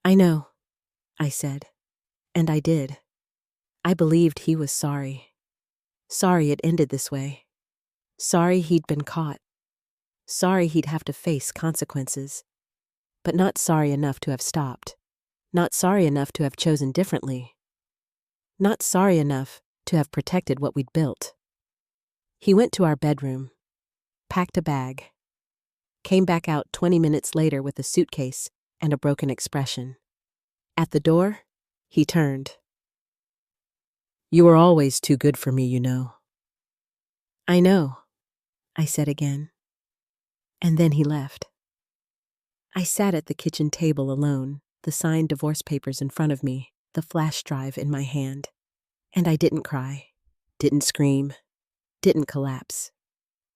I know, I said. And I did. I believed he was sorry. Sorry it ended this way. Sorry he'd been caught. Sorry he'd have to face consequences. But not sorry enough to have stopped. Not sorry enough to have chosen differently. Not sorry enough to have protected what we'd built. He went to our bedroom, packed a bag, came back out 20 minutes later with a suitcase and a broken expression. At the door, he turned. You were always too good for me, you know. I know, I said again. And then he left. I sat at the kitchen table alone, the signed divorce papers in front of me, the flash drive in my hand. And I didn't cry, didn't scream, didn't collapse.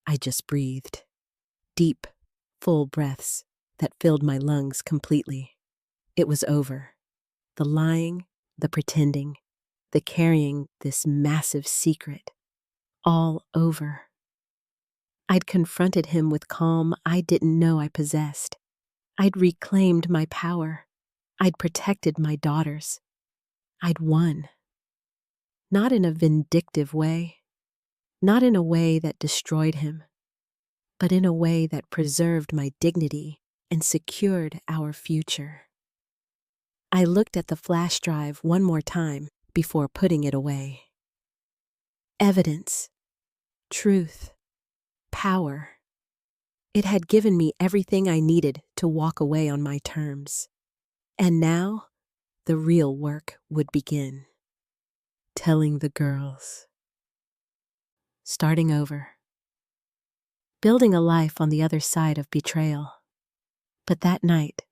I just breathed. Deep, full breaths that filled my lungs completely. It was over. The lying, the pretending, the carrying this massive secret. All over. I'd confronted him with calm I didn't know I possessed. I'd reclaimed my power. I'd protected my daughters. I'd won. Not in a vindictive way. Not in a way that destroyed him. But in a way that preserved my dignity and secured our future. I looked at the flash drive one more time before putting it away. Evidence. Truth. Power. It had given me everything I needed to walk away on my terms. And now, the real work would begin. Telling the girls. Starting over. Building a life on the other side of betrayal. But that night,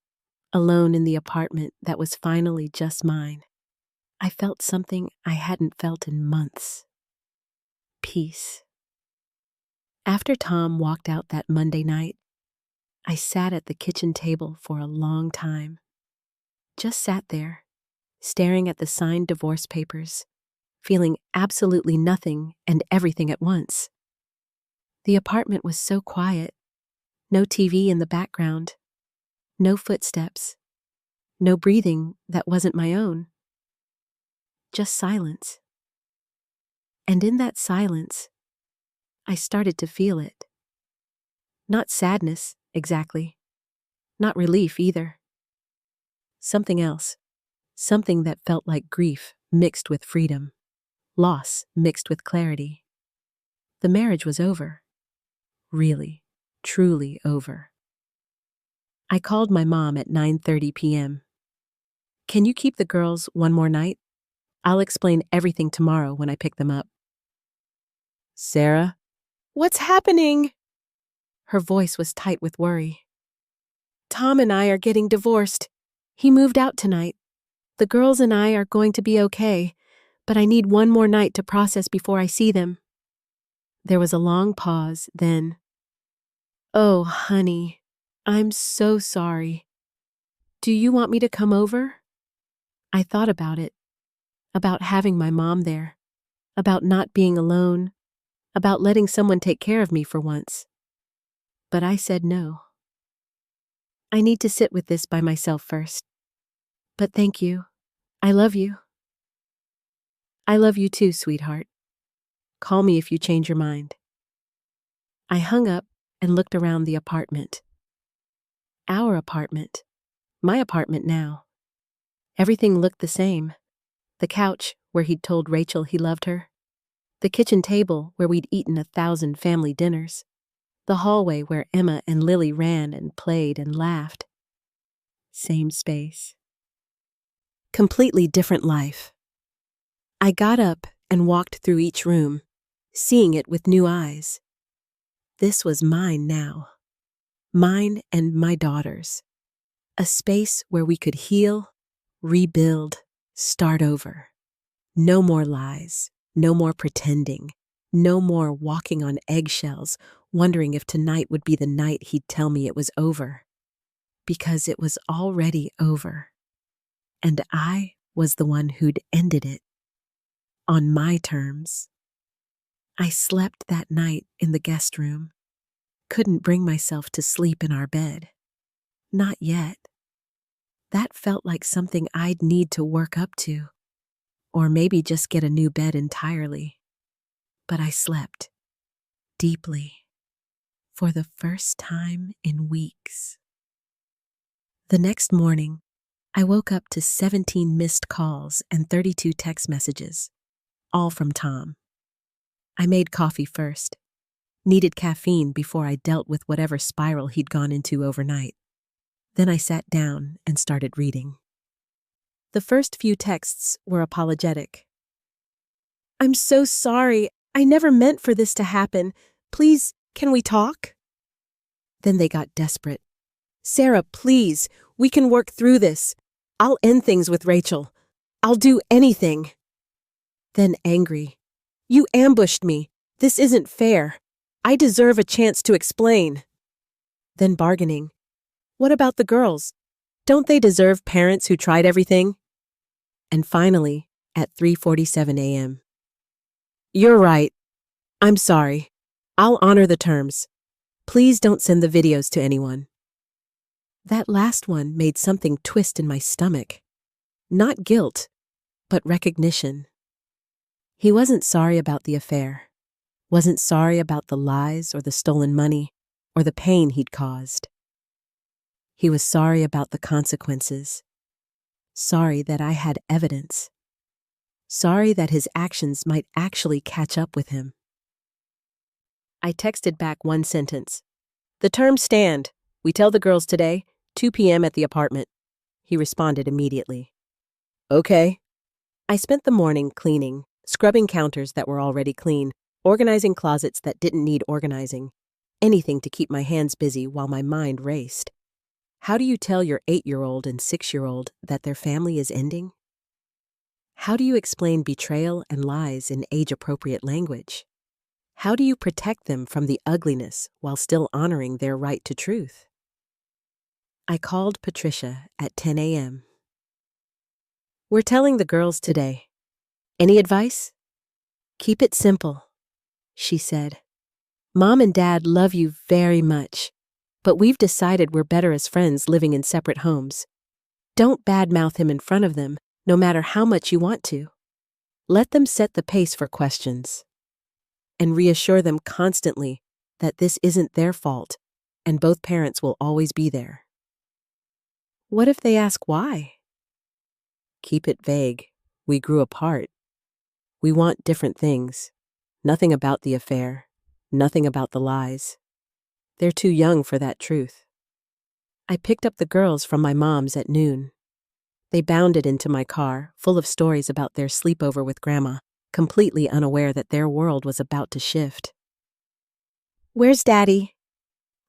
alone in the apartment that was finally just mine, I felt something I hadn't felt in months. Peace. After Tom walked out that Monday night, I sat at the kitchen table for a long time. Just sat there, staring at the signed divorce papers, feeling absolutely nothing and everything at once. The apartment was so quiet. No TV in the background. No footsteps. No breathing that wasn't my own. Just silence. And in that silence, I started to feel it. Not sadness, exactly. Not relief, either. Something else. Something that felt like grief mixed with freedom. Loss mixed with clarity. The marriage was over. Really, truly over. I called my mom at 9:30 p.m. Can you keep the girls one more night? I'll explain everything tomorrow when I pick them up. Sarah? What's happening? Her voice was tight with worry. Tom and I are getting divorced. He moved out tonight. The girls and I are going to be okay, but I need one more night to process before I see them. There was a long pause, then, oh, honey, I'm so sorry. Do you want me to come over? I thought about it, about having my mom there, about not being alone, about letting someone take care of me for once. But I said no. I need to sit with this by myself first. But thank you. I love you. I love you too, sweetheart. Call me if you change your mind. I hung up and looked around the apartment. Our apartment. My apartment now. Everything looked the same. The couch where he'd told Rachel he loved her. The kitchen table where we'd eaten 1,000 family dinners. The hallway where Emma and Lily ran and played and laughed. Same space. Completely different life. I got up and walked through each room, seeing it with new eyes. This was mine now. Mine and my daughter's. A space where we could heal, rebuild, start over. No more lies, no more pretending, no more walking on eggshells, wondering if tonight would be the night he'd tell me it was over. Because it was already over. And I was the one who'd ended it. On my terms. I slept that night in the guest room. Couldn't bring myself to sleep in our bed. Not yet. That felt like something I'd need to work up to. Or maybe just get a new bed entirely. But I slept. Deeply. For the first time in weeks. The next morning, I woke up to 17 missed calls and 32 text messages. All from Tom. I made coffee first. Needed caffeine before I dealt with whatever spiral he'd gone into overnight. Then I sat down and started reading. The first few texts were apologetic. "I'm so sorry. I never meant for this to happen. Please, can we talk?" Then they got desperate. "Sarah, please, we can work through this. I'll end things with Rachel. I'll do anything." Then angry. "You ambushed me. This isn't fair. I deserve a chance to explain." Then bargaining. "What about the girls? Don't they deserve parents who tried everything?" And finally, at 3:47 a.m. "You're right. I'm sorry. I'll honor the terms. Please don't send the videos to anyone." That last one made something twist in my stomach. Not guilt, but recognition. He wasn't sorry about the affair. Wasn't sorry about the lies or the stolen money or the pain he'd caused. He was sorry about the consequences. Sorry that I had evidence. Sorry that his actions might actually catch up with him. I texted back one sentence. "The terms stand. We tell the girls today, 2 p.m. at the apartment." He responded immediately. "Okay." I spent the morning cleaning, scrubbing counters that were already clean, organizing closets that didn't need organizing, anything to keep my hands busy while my mind raced. How do you tell your 8-year-old and 6-year-old that their family is ending? How do you explain betrayal and lies in age-appropriate language? How do you protect them from the ugliness while still honoring their right to truth? I called Patricia at 10 a.m. "We're telling the girls today. Any advice?" "Keep it simple," she said. "Mom and Dad love you very much, but we've decided we're better as friends living in separate homes. Don't badmouth him in front of them, no matter how much you want to. Let them set the pace for questions. And reassure them constantly that this isn't their fault and both parents will always be there." "What if they ask why?" "Keep it vague. We grew apart. We want different things. Nothing about the affair. Nothing about the lies. They're too young for that truth." I picked up the girls from my mom's at noon. They bounded into my car, full of stories about their sleepover with Grandma, completely unaware that their world was about to shift. "Where's Daddy?"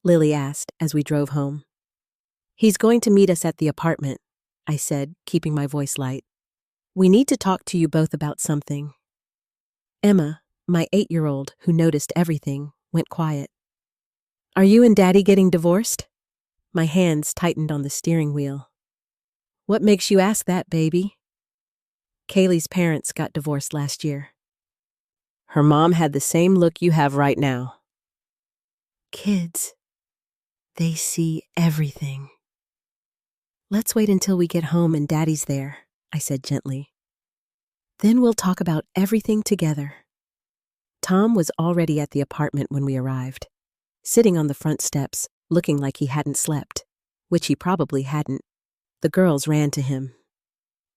Lily asked as we drove home. "He's going to meet us at the apartment," I said, keeping my voice light. "We need to talk to you both about something." Emma, my 8-year-old who noticed everything, went quiet. "Are you and Daddy getting divorced?" My hands tightened on the steering wheel. "What makes you ask that, baby?" "Kaylee's parents got divorced last year." "Her mom had the same look you have right now." Kids, they see everything. Let's wait until we get home and Daddy's there, I said gently. Then we'll talk about everything together. Tom was already at the apartment when we arrived, sitting on the front steps, looking like he hadn't slept, which he probably hadn't. The girls ran to him.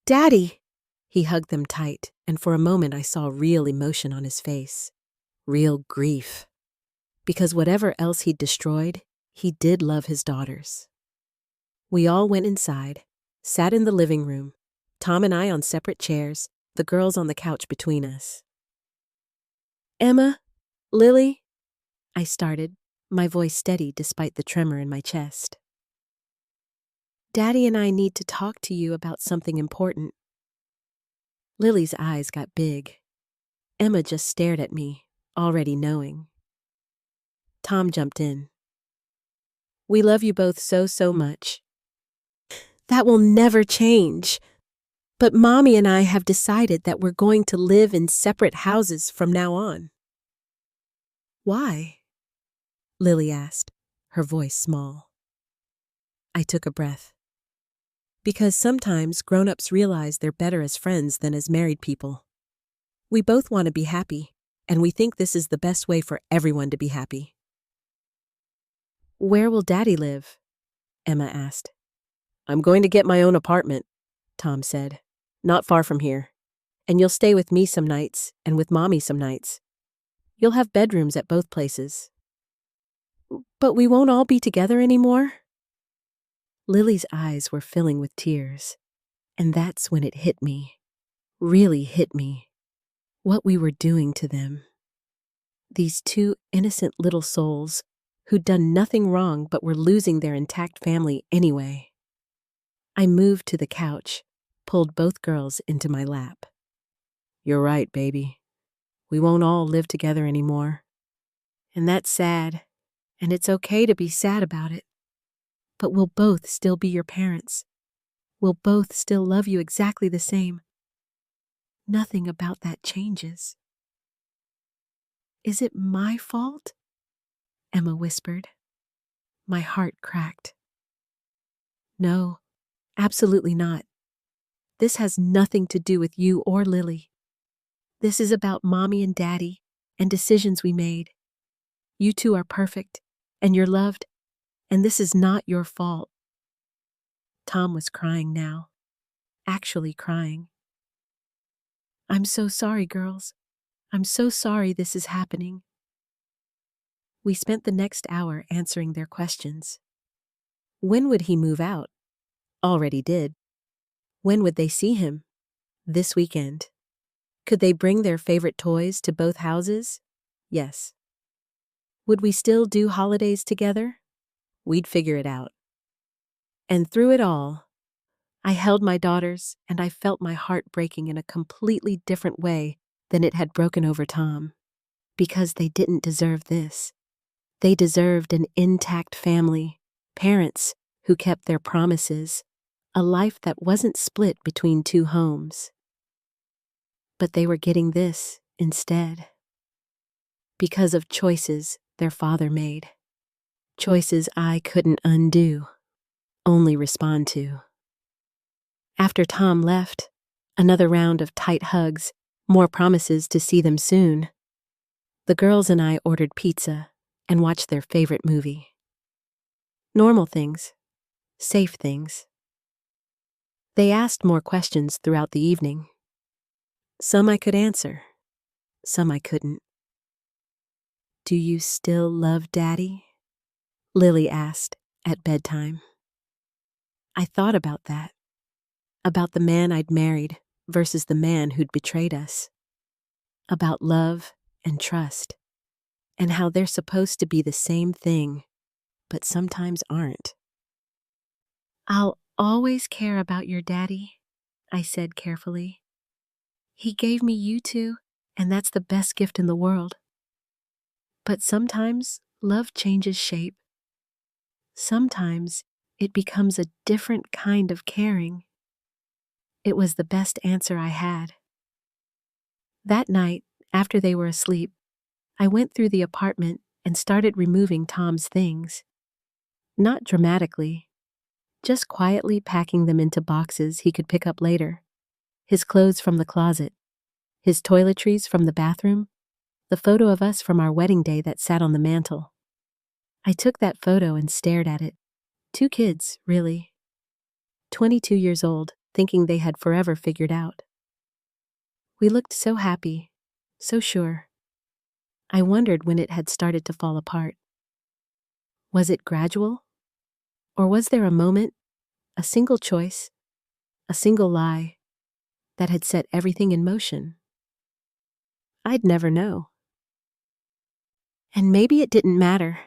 Daddy! He hugged them tight, and for a moment I saw real emotion on his face. Real grief. Because whatever else he'd destroyed, he did love his daughters. We all went inside, sat in the living room, Tom and I on separate chairs, the girls on the couch between us. Emma, Lily, I started, my voice steady despite the tremor in my chest. Daddy and I need to talk to you about something important. Lily's eyes got big. Emma just stared at me, already knowing. Tom jumped in. We love you both so much. That will never change. But Mommy and I have decided that we're going to live in separate houses from now on. Why? Lily asked, her voice small. I took a breath. Because sometimes grown-ups realize they're better as friends than as married people. We both want to be happy, and we think this is the best way for everyone to be happy. Where will Daddy live? Emma asked. I'm going to get my own apartment, Tom said. Not far from here. And you'll stay with me some nights and with Mommy some nights. You'll have bedrooms at both places. But we won't all be together anymore? Lily's eyes were filling with tears. And that's when it hit me. Really hit me. What we were doing to them. These two innocent little souls who'd done nothing wrong but were losing their intact family anyway. I moved to the couch, pulled both girls into my lap. You're right, baby. We won't all live together anymore. And that's sad, and it's okay to be sad about it. But we'll both still be your parents. We'll both still love you exactly the same. Nothing about that changes. Is it my fault? Emma whispered. My heart cracked. No, absolutely not. This has nothing to do with you or Lily. This is about Mommy and Daddy and decisions we made. You two are perfect, and you're loved, and this is not your fault. Tom was crying now, actually crying. I'm so sorry, girls. I'm so sorry this is happening. We spent the next hour answering their questions. When would he move out? Already did. When would they see him? This weekend. Could they bring their favorite toys to both houses? Yes. Would we still do holidays together? We'd figure it out. And through it all, I held my daughters and I felt my heart breaking in a completely different way than it had broken over Tom. Because they didn't deserve this. They deserved an intact family, parents who kept their promises, a life that wasn't split between two homes. But they were getting this instead. Because of choices their father made. Choices I couldn't undo, only respond to. After Tom left, another round of tight hugs, more promises to see them soon. The girls and I ordered pizza and watched their favorite movie. Normal things, safe things. They asked more questions throughout the evening. Some I could answer, some I couldn't. Do you still love Daddy? Lily asked at bedtime. I thought about that, about the man I'd married versus the man who'd betrayed us, about love and trust, and how they're supposed to be the same thing, but sometimes aren't. I'll always care about your daddy, I said carefully. He gave me you two, and that's the best gift in the world. But sometimes love changes shape. Sometimes it becomes a different kind of caring. It was the best answer I had. That night, after they were asleep, I went through the apartment and started removing Tom's things. Not dramatically, just quietly packing them into boxes he could pick up later. His clothes from the closet, his toiletries from the bathroom, the photo of us from our wedding day that sat on the mantel. I took that photo and stared at it. 2 kids, really. 22 years old, thinking they had forever figured out. We looked so happy, so sure. I wondered when it had started to fall apart. Was it gradual? Or was there a moment, a single choice, a single lie, that had set everything in motion? I'd never know. And maybe it didn't matter.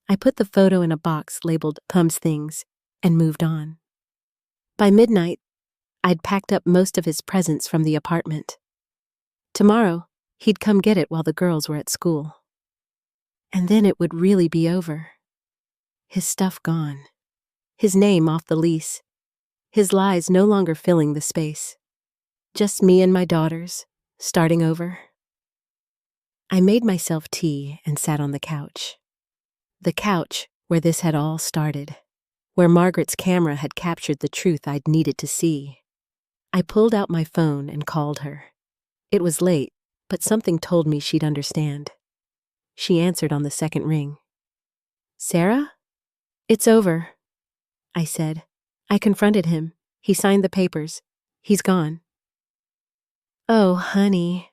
I put the photo in a box labeled Pum's Things and moved on. By midnight, I'd packed up most of his presents from the apartment. Tomorrow, he'd come get it while the girls were at school. And then it would really be over. His stuff gone. His name off the lease. His lies no longer filling the space. Just me and my daughters, starting over. I made myself tea and sat on the couch. The couch where this had all started, where Margaret's camera had captured the truth I'd needed to see. I pulled out my phone and called her. It was late, but something told me she'd understand. She answered on the second ring. "Sarah? It's over," I said. I confronted him. He signed the papers. He's gone. "Oh, honey."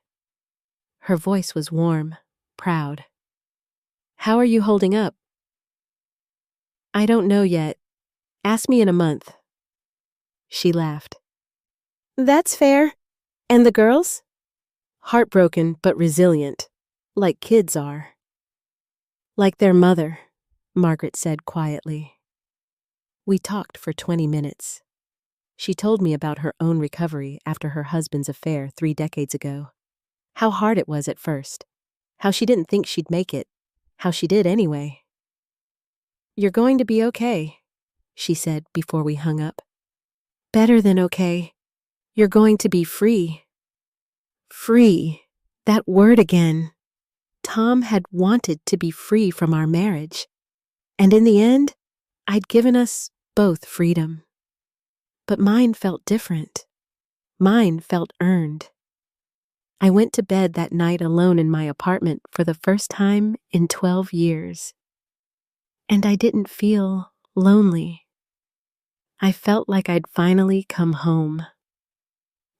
Her voice was warm, proud. "How are you holding up?" "I don't know yet. Ask me in a month." She laughed. "That's fair. And the girls?" "Heartbroken but resilient, like kids are." "Like their mother," Margaret said quietly. We talked for 20 minutes. She told me about her own recovery after her husband's affair 3 decades ago. How hard it was at first. How she didn't think she'd make it. How she did anyway. "You're going to be okay," she said before we hung up. "Better than okay. You're going to be free." Free. That word again. Tom had wanted to be free from our marriage. And in the end, I'd given us both freedom. But mine felt different. Mine felt earned. I went to bed that night alone in my apartment for the first time in 12 years. And I didn't feel lonely. I felt like I'd finally come home.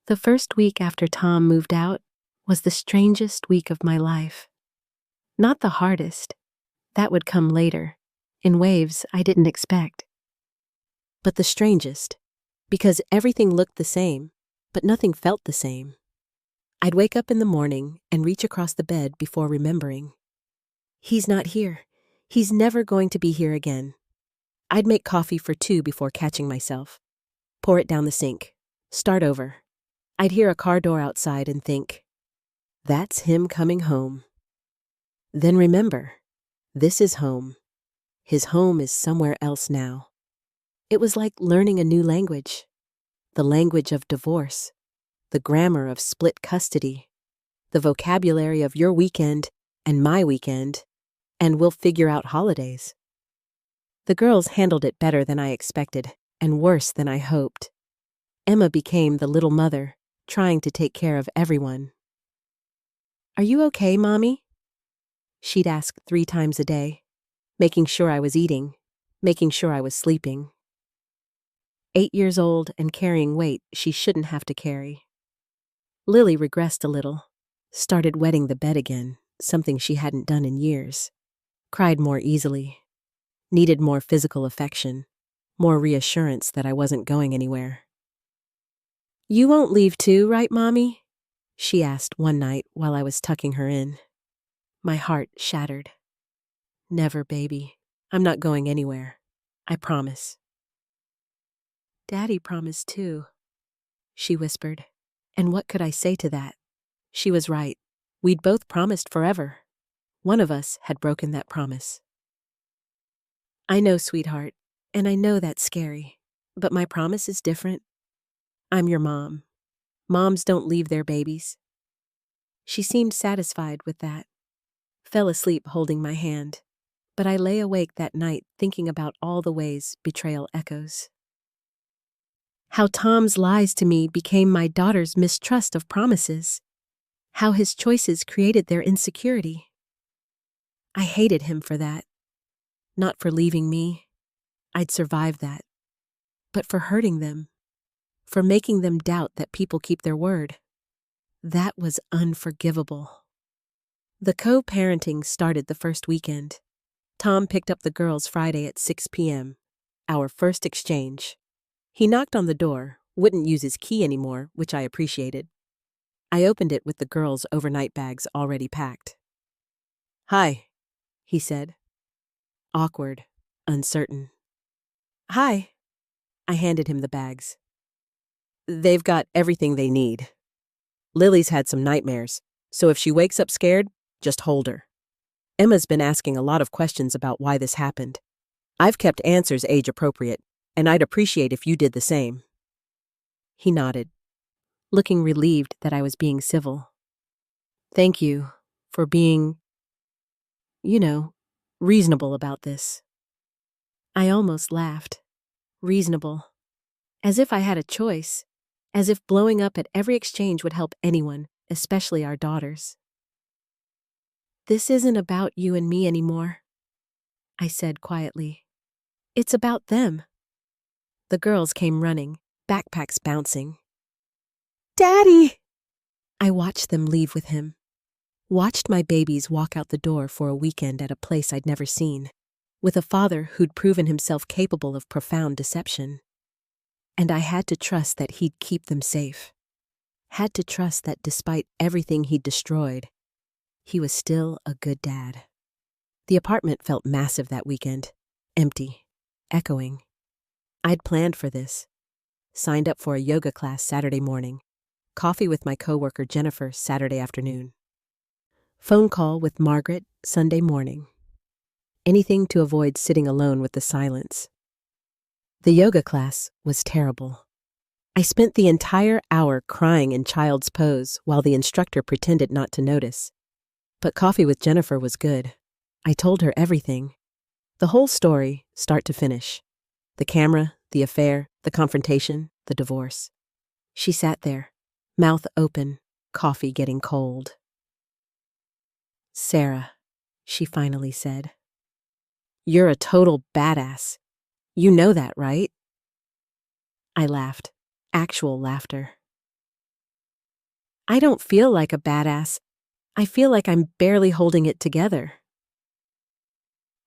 The first week after Tom moved out was the strangest week of my life. Not the hardest. That would come later, in waves I didn't expect. But the strangest, because everything looked the same, but nothing felt the same. I'd wake up in the morning and reach across the bed before remembering. He's not here. He's never going to be here again. I'd make coffee for 2 before catching myself. Pour it down the sink. Start over. I'd hear a car door outside and think, that's him coming home. Then remember, this is home. His home is somewhere else now. It was like learning a new language. The language of divorce. The grammar of split custody. The vocabulary of your weekend and my weekend. And we'll figure out holidays. The girls handled it better than I expected, and worse than I hoped. Emma became the little mother, trying to take care of everyone. "Are you okay, Mommy?" She'd ask 3 times a day, making sure I was eating, making sure I was sleeping. 8 years old and carrying weight she shouldn't have to carry. Lily regressed a little, started wetting the bed again, something she hadn't done in years. Cried more easily. Needed more physical affection, more reassurance that I wasn't going anywhere. "You won't leave too, right, Mommy?" she asked one night while I was tucking her in. My heart shattered. "Never, baby. I'm not going anywhere. I promise." "Daddy promised too," she whispered. And what could I say to that? She was right. We'd both promised forever. One of us had broken that promise. "I know, sweetheart, and I know that's scary, but my promise is different. I'm your mom. Moms don't leave their babies." She seemed satisfied with that. Fell asleep holding my hand. But I lay awake that night thinking about all the ways betrayal echoes. How Tom's lies to me became my daughter's mistrust of promises. How his choices created their insecurity. I hated him for that. Not for leaving me. I'd survived that. But for hurting them. For making them doubt that people keep their word. That was unforgivable. The co-parenting started the first weekend. Tom picked up the girls Friday at 6 p.m., our first exchange. He knocked on the door, wouldn't use his key anymore, which I appreciated. I opened it with the girls' overnight bags already packed. "Hi," he said. Awkward, uncertain. "Hi." I handed him the bags. "They've got everything they need. Lily's had some nightmares, so if she wakes up scared, just hold her. Emma's been asking a lot of questions about why this happened. I've kept answers age-appropriate, and I'd appreciate if you did the same." He nodded, looking relieved that I was being civil. "Thank you for being, reasonable about this." I almost laughed. Reasonable. As if I had a choice. As if blowing up at every exchange would help anyone, especially our daughters. "This isn't about you and me anymore," I said quietly. "It's about them." The girls came running, backpacks bouncing. "Daddy!" I watched them leave with him. Watched my babies walk out the door for a weekend at a place I'd never seen, with a father who'd proven himself capable of profound deception. And I had to trust that he'd keep them safe. Had to trust that despite everything he'd destroyed, he was still a good dad. The apartment felt massive that weekend, empty, echoing. I'd planned for this. Signed up for a yoga class Saturday morning. Coffee with my coworker Jennifer Saturday afternoon. Phone call with Margaret Sunday morning. Anything to avoid sitting alone with the silence. The yoga class was terrible. I spent the entire hour crying in child's pose while the instructor pretended not to notice. But coffee with Jennifer was good. I told her everything. The whole story, start to finish. The camera, the affair, the confrontation, the divorce. She sat there, mouth open, coffee getting cold. "Sarah," she finally said. "You're a total badass. You know that, right?" I laughed. Actual laughter. "I don't feel like a badass. I feel like I'm barely holding it together."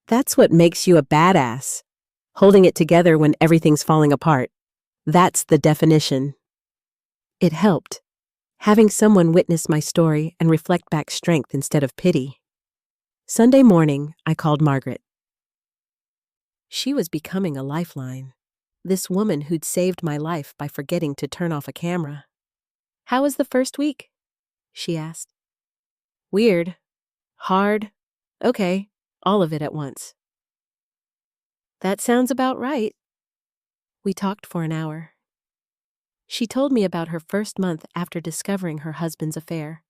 "That's what makes you a badass. Holding it together when everything's falling apart. That's the definition." It helped. Having someone witness my story and reflect back strength instead of pity. Sunday morning, I called Margaret. She was becoming a lifeline. This woman who'd saved my life by forgetting to turn off a camera. "How was the first week?" she asked. "Weird. Hard. Okay, all of it at once." "That sounds about right." We talked for an hour. She told me about her first month after discovering her husband's affair.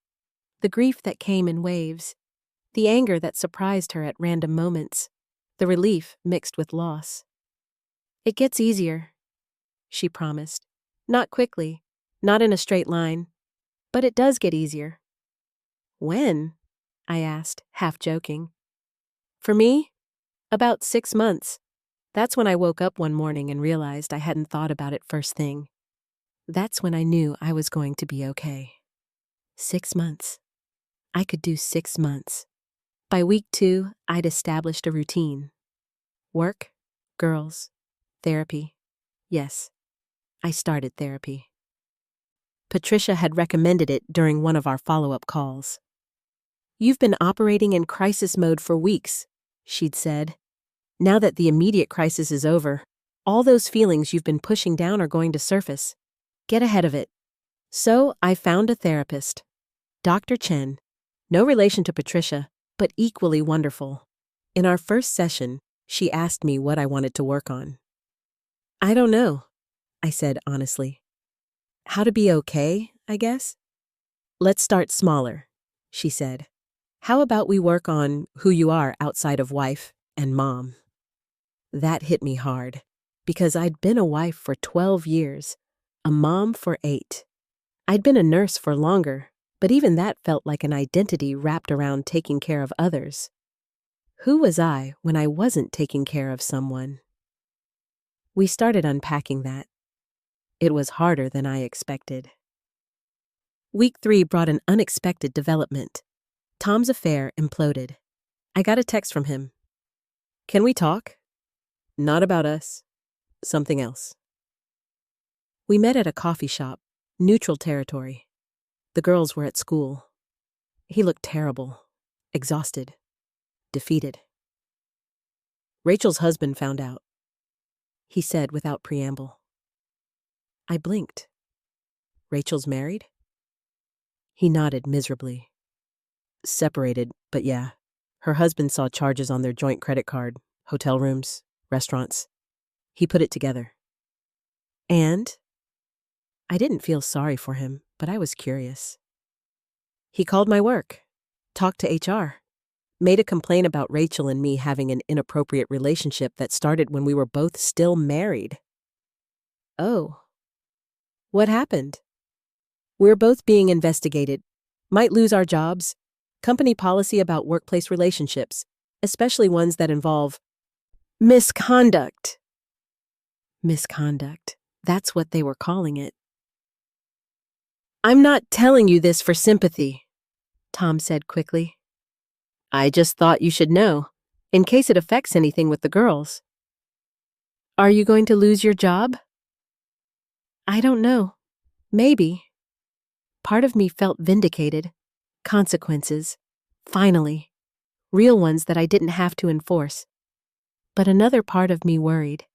The grief that came in waves. The anger that surprised her at random moments. The relief mixed with loss. "It gets easier," she promised. "Not quickly, not in a straight line, but it does get easier." "When?" I asked, half joking. "For me? About 6 months. That's when I woke up one morning and realized I hadn't thought about it first thing. That's when I knew I was going to be okay. 6 months. I could do 6 months. By week 2, I'd established a routine. Work, girls, therapy. Yes, I started therapy. Patricia had recommended it during one of our follow-up calls. "You've been operating in crisis mode for weeks," she'd said. "Now that the immediate crisis is over, all those feelings you've been pushing down are going to surface. Get ahead of it." So I found a therapist. Dr. Chen. No relation to Patricia, but equally wonderful. In our first session, she asked me what I wanted to work on. "I don't know," I said honestly. "How to be okay, I guess?" "Let's start smaller," she said. "How about we work on who you are outside of wife and mom. That hit me hard, because I'd been a wife for 12 years, a mom for 8. I'd been a nurse for longer, but even that felt like an identity wrapped around taking care of others. Who was I when I wasn't taking care of someone? We started unpacking that. It was harder than I expected. Week 3 brought an unexpected development. Tom's affair imploded. I got a text from him. "Can we talk?" "Not about us. Something else." We met at a coffee shop, neutral territory. The girls were at school. He looked terrible, exhausted, defeated. "Rachel's husband found out," he said without preamble. I blinked. "Rachel's married?" He nodded miserably. "Separated, but yeah. Her husband saw charges on their joint credit card, hotel rooms, restaurants. He put it together." And? I didn't feel sorry for him, but I was curious. "He called my work, talked to HR, made a complaint about Rachel and me having an inappropriate relationship that started when we were both still married." "Oh. What happened?" "We're both being investigated. Might lose our jobs. Company policy about workplace relationships, especially ones that involve misconduct." Misconduct. That's what they were calling it. "I'm not telling you this for sympathy," Tom said quickly. "I just thought you should know, in case it affects anything with the girls." "Are you going to lose your job?" "I don't know. Maybe." Part of me felt vindicated. Consequences. Finally. Real ones that I didn't have to enforce. But another part of me worried,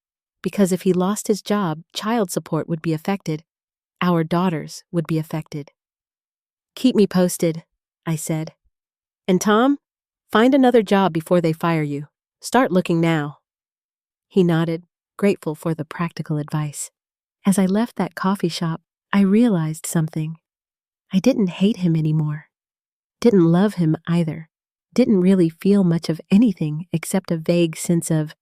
because if he lost his job, child support would be affected. Our daughters would be affected. "Keep me posted," I said. "And Tom, find another job before they fire you. Start looking now." He nodded, grateful for the practical advice. As I left that coffee shop, I realized something. I didn't hate him anymore. Didn't love him either. Didn't really feel much of anything except a vague sense of,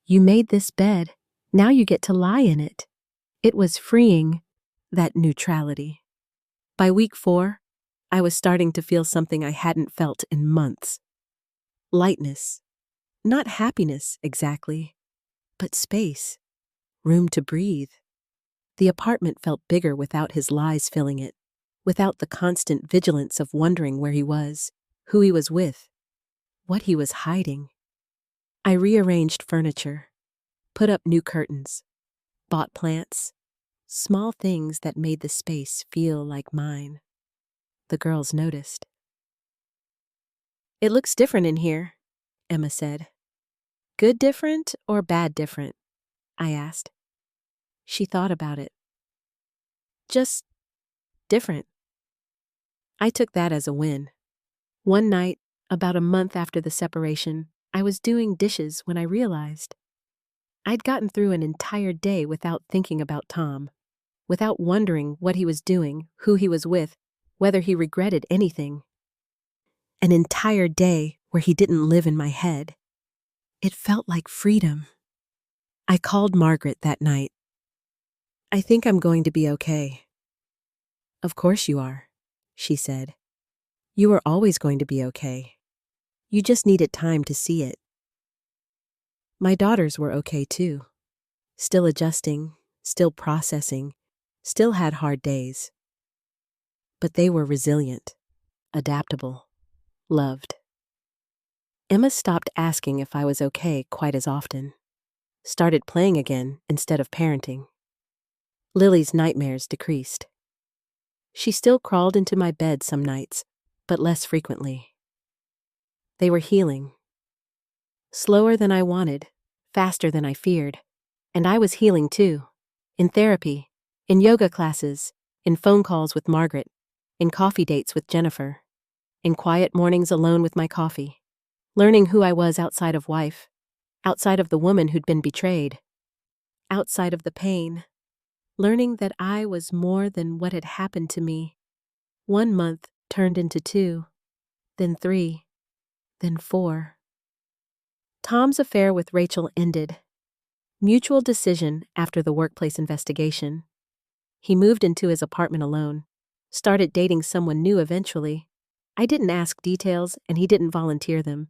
you made this bed, now you get to lie in it. It was freeing, that neutrality. By week 4, I was starting to feel something I hadn't felt in months. Lightness. Not happiness, exactly, but space. Room to breathe. The apartment felt bigger without his lies filling it, without the constant vigilance of wondering where he was, who he was with, what he was hiding. I rearranged furniture, put up new curtains, bought plants, small things that made the space feel like mine. The girls noticed. "It looks different in here," Emma said. "Good different or bad different?" I asked. She thought about it. "Just different." I took that as a win. One night, about a month after the separation, I was doing dishes when I realized I'd gotten through an entire day without thinking about Tom, without wondering what he was doing, who he was with, whether he regretted anything. An entire day where he didn't live in my head. It felt like freedom. I called Margaret that night. "I think I'm going to be okay." "Of course you are," she said. "You were always going to be okay. You just needed time to see it." My daughters were okay too. Still adjusting, still processing, still had hard days. But they were resilient, adaptable, loved. Emma stopped asking if I was okay quite as often. Started playing again instead of parenting. Lily's nightmares decreased. She still crawled into my bed some nights, but less frequently. They were healing. Slower than I wanted, faster than I feared. And I was healing too. In therapy, in yoga classes, in phone calls with Margaret, in coffee dates with Jennifer, in quiet mornings alone with my coffee, learning who I was outside of wife, outside of the woman who'd been betrayed, outside of the pain, learning that I was more than what had happened to me. 1 month turned into 2, then 3, then 4. Tom's affair with Rachel ended. Mutual decision after the workplace investigation. He moved into his apartment alone. Started dating someone new eventually. I didn't ask details and he didn't volunteer them.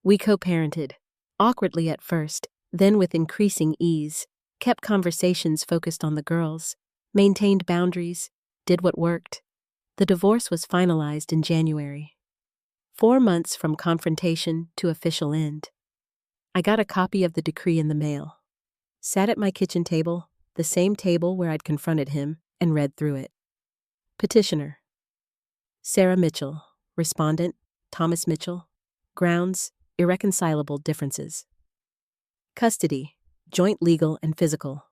We co-parented. Awkwardly at first, then with increasing ease. Kept conversations focused on the girls. Maintained boundaries. Did what worked. The divorce was finalized in January. 4 months from confrontation to official end. I got a copy of the decree in the mail. Sat at my kitchen table, the same table where I'd confronted him, and read through it. Petitioner: Sarah Mitchell. Respondent: Thomas Mitchell. Grounds: irreconcilable differences. Custody: joint legal and physical.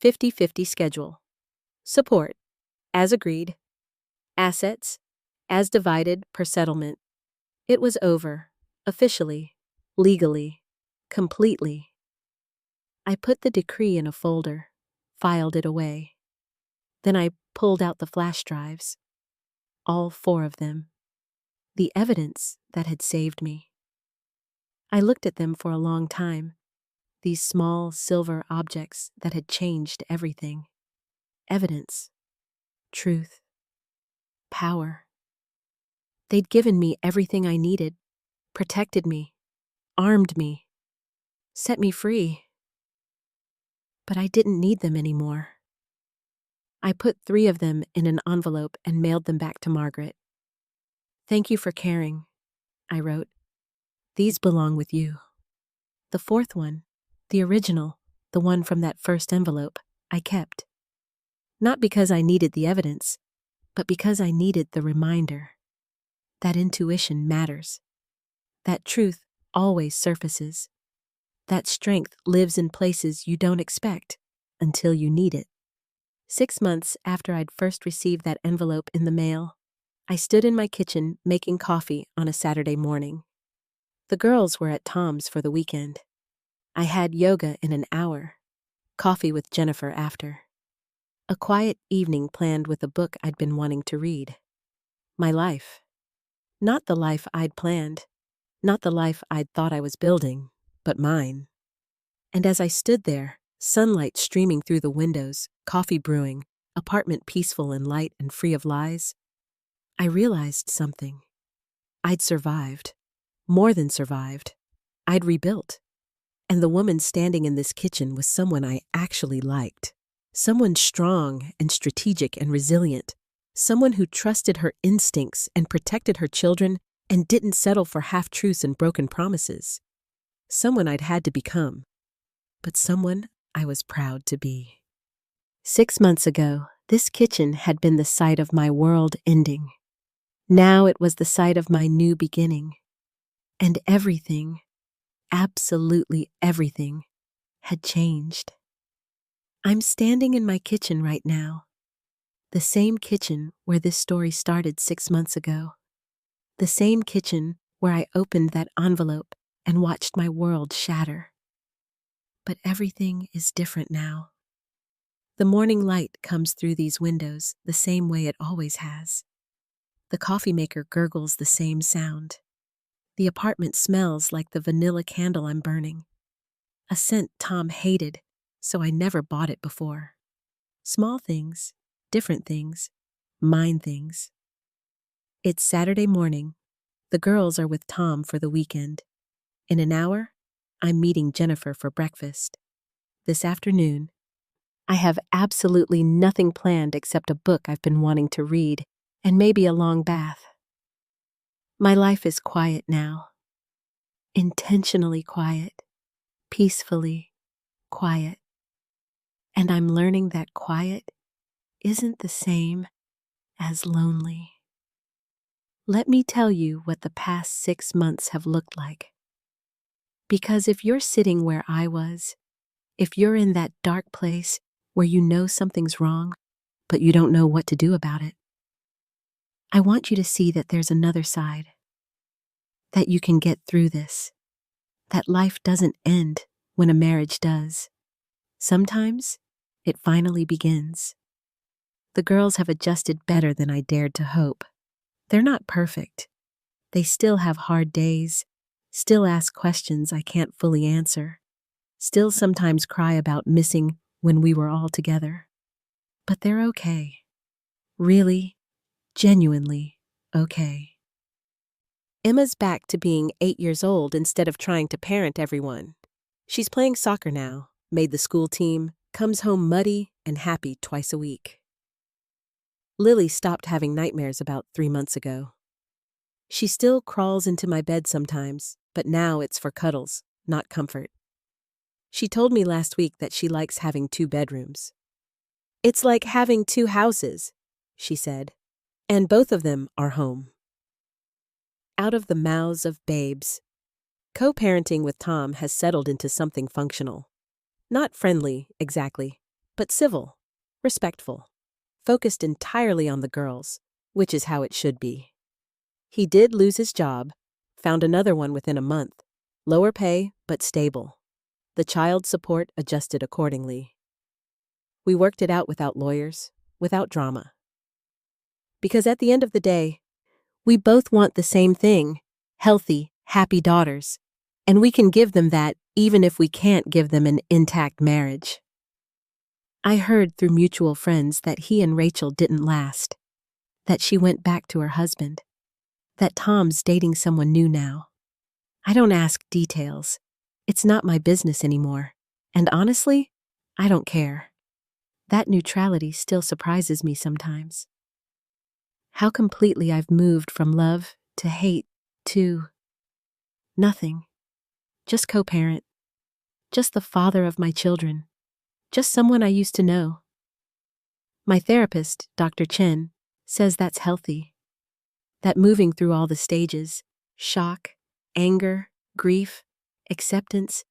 50-50 schedule. Support: as agreed. Assets: as divided per settlement. It was over. Officially. Legally. Completely. I put the decree in a folder, filed it away. Then I pulled out the flash drives. All 4 of them. The evidence that had saved me. I looked at them for a long time, these small silver objects that had changed everything. Evidence. Truth. Power. They'd given me everything I needed, protected me, armed me, set me free. But I didn't need them anymore. I put 3 of them in an envelope and mailed them back to Margaret. Thank you for caring, I wrote. These belong with you. The 4th one, the original, the one from that first envelope, I kept. Not because I needed the evidence, but because I needed the reminder. That intuition matters. That truth always surfaces. That strength lives in places you don't expect until you need it. 6 months after I'd first received that envelope in the mail, I stood in my kitchen making coffee on a Saturday morning. The girls were at Tom's for the weekend. I had yoga in an hour, coffee with Jennifer after. A quiet evening planned with a book I'd been wanting to read. My life. Not the life I'd planned, not the life I'd thought I was building, but mine. And as I stood there, sunlight streaming through the windows, coffee brewing, apartment peaceful and light and free of lies, I realized something. I'd survived. More than survived. I'd rebuilt. And the woman standing in this kitchen was someone I actually liked. Someone strong and strategic and resilient. Someone who trusted her instincts and protected her children and didn't settle for half-truths and broken promises. Someone I'd had to become. But someone I was proud to be. 6 months ago, this kitchen had been the site of my world ending. Now it was the site of my new beginning. And everything, absolutely everything, had changed. I'm standing in my kitchen right now. The same kitchen where this story started 6 months ago. The same kitchen where I opened that envelope and watched my world shatter. But everything is different now. The morning light comes through these windows the same way it always has. The coffee maker gurgles the same sound. The apartment smells like the vanilla candle I'm burning. A scent Tom hated, so I never bought it before. Small things, different things, mine things. It's Saturday morning. The girls are with Tom for the weekend. In an hour, I'm meeting Jennifer for breakfast. This afternoon, I have absolutely nothing planned except a book I've been wanting to read and maybe a long bath. My life is quiet now. Intentionally quiet. Peacefully quiet. And I'm learning that quiet isn't the same as lonely. Let me tell you what the past 6 months have looked like. Because if you're sitting where I was, if you're in that dark place where you know something's wrong, but you don't know what to do about it, I want you to see that there's another side. That you can get through this. That life doesn't end when a marriage does. Sometimes it finally begins. The girls have adjusted better than I dared to hope. They're not perfect. They still have hard days, Still ask questions I can't fully answer. Still sometimes cry about missing when we were all together. But they're okay. Really, genuinely okay. Emma's back to being 8 years old instead of trying to parent everyone. She's playing soccer now, made the school team, comes home muddy and happy twice a week. Lily stopped having nightmares about 3 months ago. She still crawls into my bed sometimes, but now it's for cuddles, not comfort. She told me last week that she likes having 2 bedrooms. It's like having 2 houses, she said, and both of them are home. Out of the mouths of babes. Co-parenting with Tom has settled into something functional. Not friendly, exactly, but civil, respectful, focused entirely on the girls, which is how it should be. He did lose his job, found another one within a month, lower pay but stable. The child support adjusted accordingly. We worked it out without lawyers, without drama. Because at the end of the day, we both want the same thing, healthy, happy daughters, and we can give them that even if we can't give them an intact marriage. I heard through mutual friends that he and Rachel didn't last, that she went back to her husband, that Tom's dating someone new now. I don't ask details. It's not my business anymore, and honestly, I don't care. That neutrality still surprises me sometimes. How completely I've moved from love to hate to nothing. Just co-parent. Just the father of my children. Just someone I used to know. My therapist, Dr. Chen, says that's healthy. That moving through all the stages, shock, anger, grief, acceptance,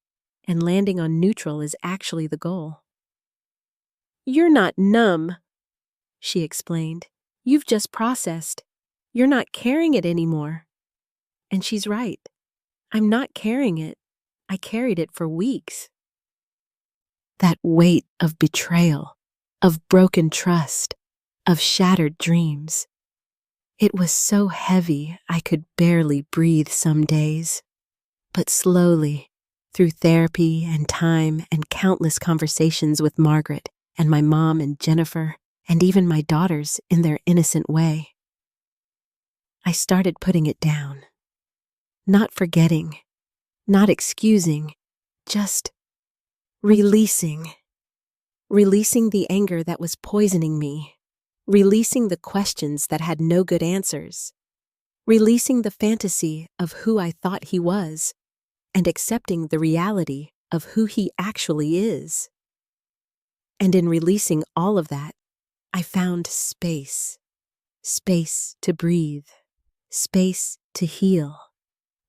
and landing on neutral is actually the goal. You're not numb, she explained. You've just processed. You're not carrying it anymore. And she's right. I'm not carrying it. I carried it for weeks. That weight of betrayal, of broken trust, of shattered dreams. It was so heavy I could barely breathe some days. But slowly, through therapy and time and countless conversations with Margaret and my mom and Jennifer, and even my daughters in their innocent way, I started putting it down. Not forgetting, not excusing, just releasing. Releasing the anger that was poisoning me. Releasing the questions that had no good answers. Releasing the fantasy of who I thought he was, and accepting the reality of who he actually is. And in releasing all of that, I found space. Space to breathe. Space to heal.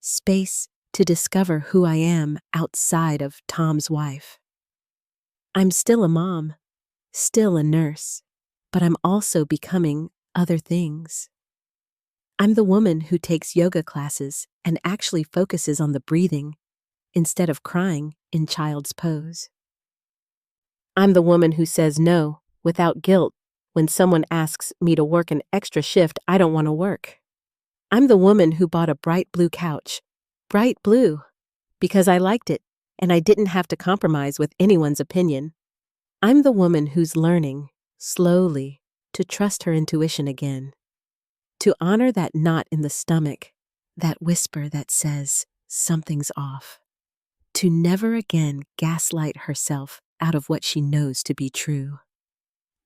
Space to discover who I am outside of Tom's wife. I'm still a mom, still a nurse, but I'm also becoming other things. I'm the woman who takes yoga classes and actually focuses on the breathing instead of crying in child's pose. I'm the woman who says no without guilt when someone asks me to work an extra shift I don't want to work. I'm the woman who bought a bright blue couch, bright blue, because I liked it and I didn't have to compromise with anyone's opinion. I'm the woman who's learning, slowly, to trust her intuition again. To honor that knot in the stomach, that whisper that says something's off. To never again gaslight herself out of what she knows to be true.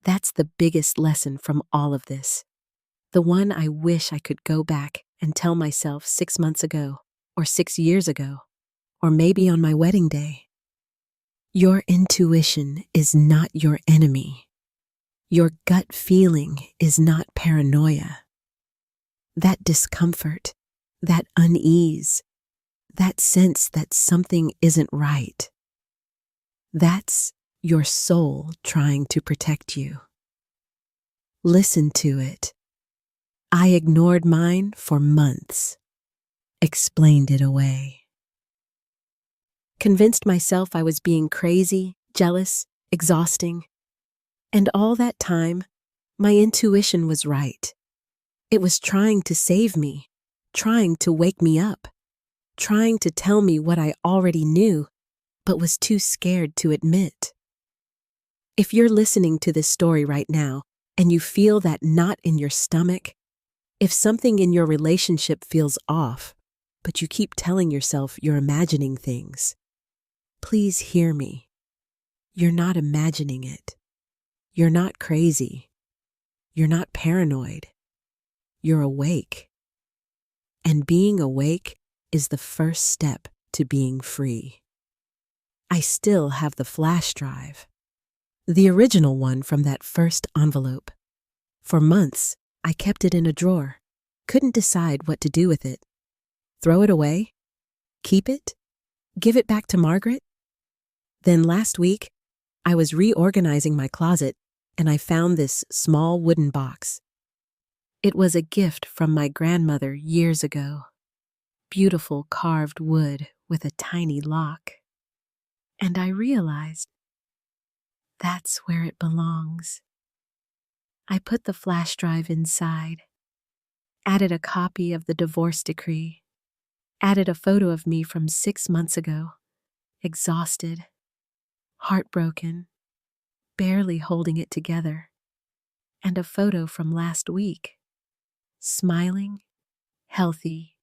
That's the biggest lesson from all of this. The one I wish I could go back and tell myself 6 months ago, or 6 years ago, or maybe on my wedding day. Your intuition is not your enemy. Your gut feeling is not paranoia. That discomfort, that unease, that sense that something isn't right. That's your soul trying to protect you. Listen to it. I ignored mine for months, explained it away. Convinced myself I was being crazy, jealous, exhausting. And all that time, my intuition was right. It was trying to save me, trying to wake me up. trying to tell me what I already knew, but was too scared to admit. If you're listening to this story right now and you feel that knot in your stomach, if something in your relationship feels off, but you keep telling yourself you're imagining things, please hear me. You're not imagining it. You're not crazy. You're not paranoid. You're awake. And being awake is the first step to being free. I still have the flash drive, the original one from that first envelope. For months, I kept it in a drawer, couldn't decide what to do with it. Throw it away? Keep it? Give it back to Margaret? Then last week, I was reorganizing my closet and I found this small wooden box. It was a gift from my grandmother years ago. Beautiful carved wood with a tiny lock. And I realized that's where it belongs. I put the flash drive inside, added a copy of the divorce decree, added a photo of me from 6 months ago, exhausted, heartbroken, barely holding it together, and a photo from last week, smiling, healthy,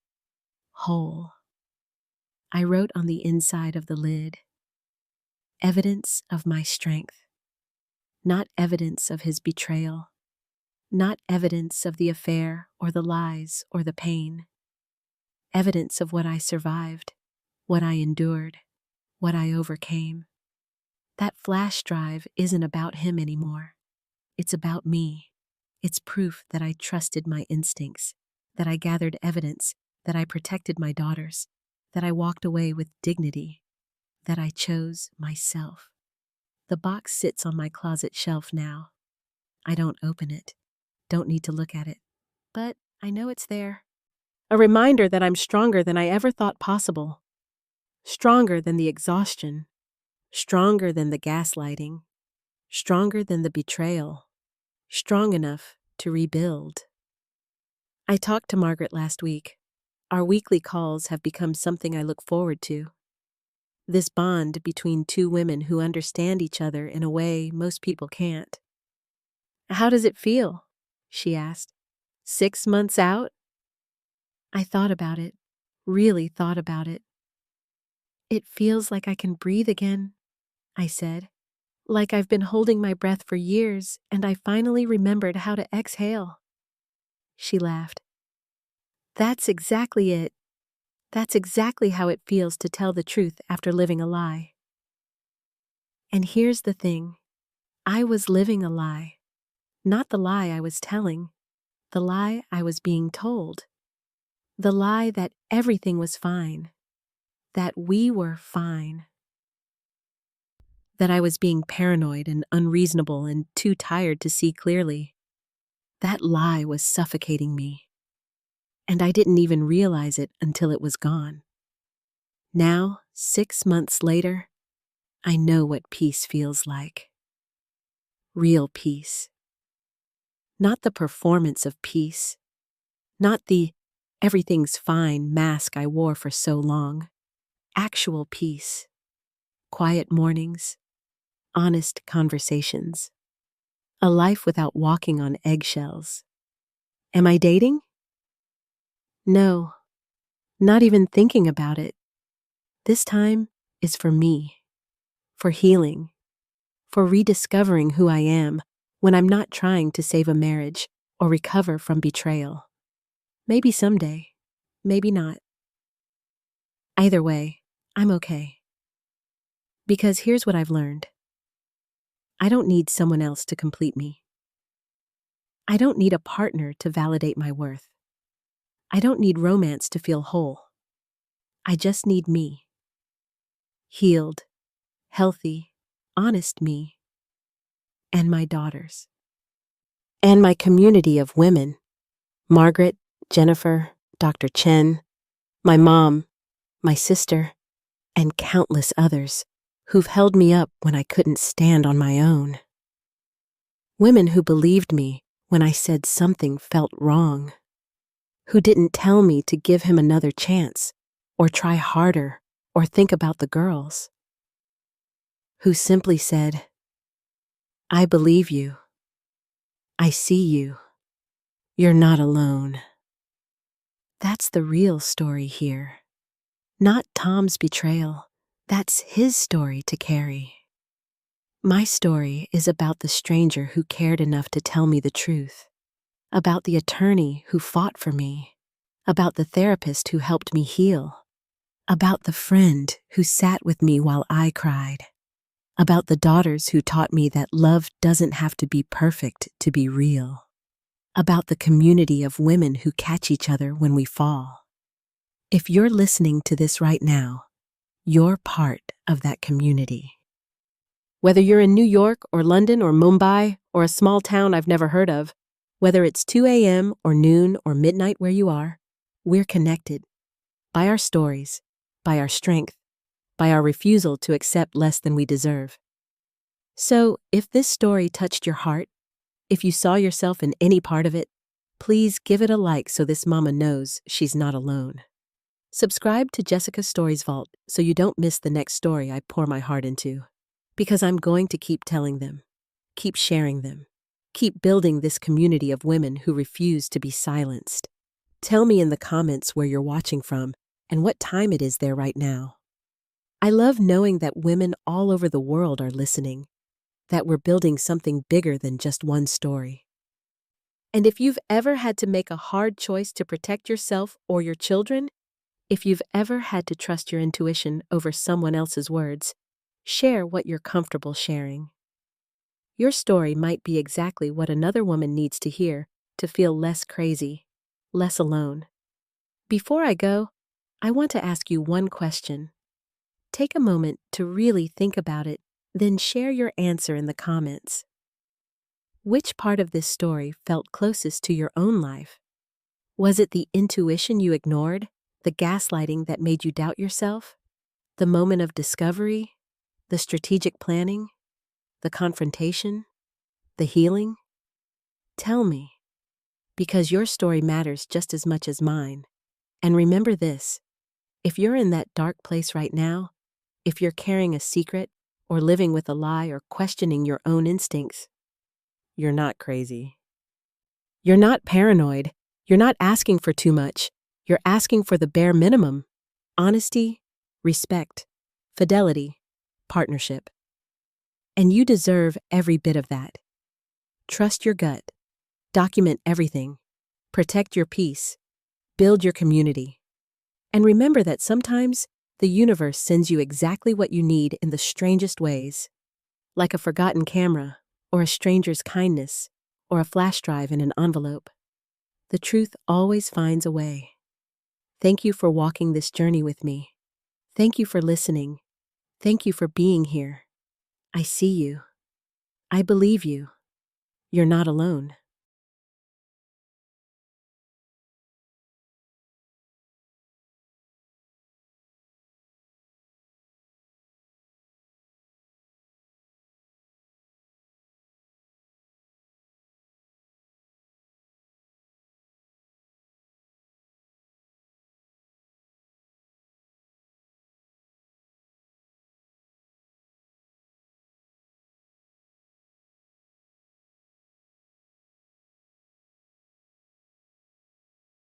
whole. I wrote on the inside of the lid, evidence of my strength, not evidence of his betrayal, not evidence of the affair or the lies or the pain, evidence of what I survived, what I endured, what I overcame. That flash drive isn't about him anymore. It's about me. It's proof that I trusted my instincts, that I gathered evidence, that I protected my daughters, that I walked away with dignity, that I chose myself. The box sits on my closet shelf now. I don't open it, don't need to look at it, but I know it's there. A reminder that I'm stronger than I ever thought possible. Stronger than the exhaustion. Stronger than the gaslighting. Stronger than the betrayal. Strong enough to rebuild. I talked to Margaret last week. Our weekly calls have become something I look forward to. This bond between two women who understand each other in a way most people can't. "How does it feel?" she asked. 6 months out? I thought about it, really thought about it. "It feels like I can breathe again," I said. "Like I've been holding my breath for years and I finally remembered how to exhale." She laughed. "That's exactly it. That's exactly how it feels to tell the truth after living a lie." And here's the thing. I was living a lie. Not the lie I was telling. The lie I was being told. The lie that everything was fine. That we were fine. That I was being paranoid and unreasonable and too tired to see clearly. That lie was suffocating me. And I didn't even realize it until it was gone. Now, 6 months later, I know what peace feels like. Real peace. Not the performance of peace. Not the everything's fine mask I wore for so long. Actual peace. Quiet mornings. Honest conversations. A life without walking on eggshells. Am I dating? No, not even thinking about it. This time is for me, for healing, for rediscovering who I am when I'm not trying to save a marriage or recover from betrayal. Maybe someday, maybe not. Either way, I'm okay. Because here's what I've learned. I don't need someone else to complete me. I don't need a partner to validate my worth. I don't need romance to feel whole. I just need me. Healed, healthy, honest me. And my daughters. And my community of women. Margaret, Jennifer, Dr. Chen, my mom, my sister, and countless others who've held me up when I couldn't stand on my own. Women who believed me when I said something felt wrong. Who didn't tell me to give him another chance or try harder, or think about the girls. Who simply said, I believe you. I see you. You're not alone. That's the real story here. Not Tom's betrayal. That's his story to carry. My story is about the stranger who cared enough to tell me the truth, about the attorney who fought for me, about the therapist who helped me heal, about the friend who sat with me while I cried, about the daughters who taught me that love doesn't have to be perfect to be real, about the community of women who catch each other when we fall. If you're listening to this right now, you're part of that community. Whether you're in New York or London or Mumbai or a small town I've never heard of, whether it's 2 a.m. or noon or midnight where you are, we're connected by our stories, by our strength, by our refusal to accept less than we deserve. So, if this story touched your heart, if you saw yourself in any part of it, please give it a like so this mama knows she's not alone. Subscribe to Jessica's Stories Vault so you don't miss the next story I pour my heart into. Because I'm going to keep telling them, keep sharing them, keep building this community of women who refuse to be silenced. Tell me in the comments where you're watching from and what time it is there right now. I love knowing that women all over the world are listening, that we're building something bigger than just one story. And if you've ever had to make a hard choice to protect yourself or your children, if you've ever had to trust your intuition over someone else's words, share what you're comfortable sharing. Your story might be exactly what another woman needs to hear to feel less crazy, less alone. Before I go, I want to ask you one question. Take a moment to really think about it, then share your answer in the comments. Which part of this story felt closest to your own life? Was it the intuition you ignored, the gaslighting that made you doubt yourself, the moment of discovery, the strategic planning, the confrontation, the healing? Tell me, because your story matters just as much as mine. And remember this, if you're in that dark place right now, if you're carrying a secret or living with a lie or questioning your own instincts, you're not crazy. You're not paranoid. You're not asking for too much. You're asking for the bare minimum: honesty, respect, fidelity, partnership. And you deserve every bit of that. Trust your gut. Document everything. Protect your peace. Build your community. And remember that sometimes the universe sends you exactly what you need in the strangest ways, like a forgotten camera, or a stranger's kindness, or a flash drive in an envelope. The truth always finds a way. Thank you for walking this journey with me. Thank you for listening. Thank you for being here. I see you. I believe you. You're not alone.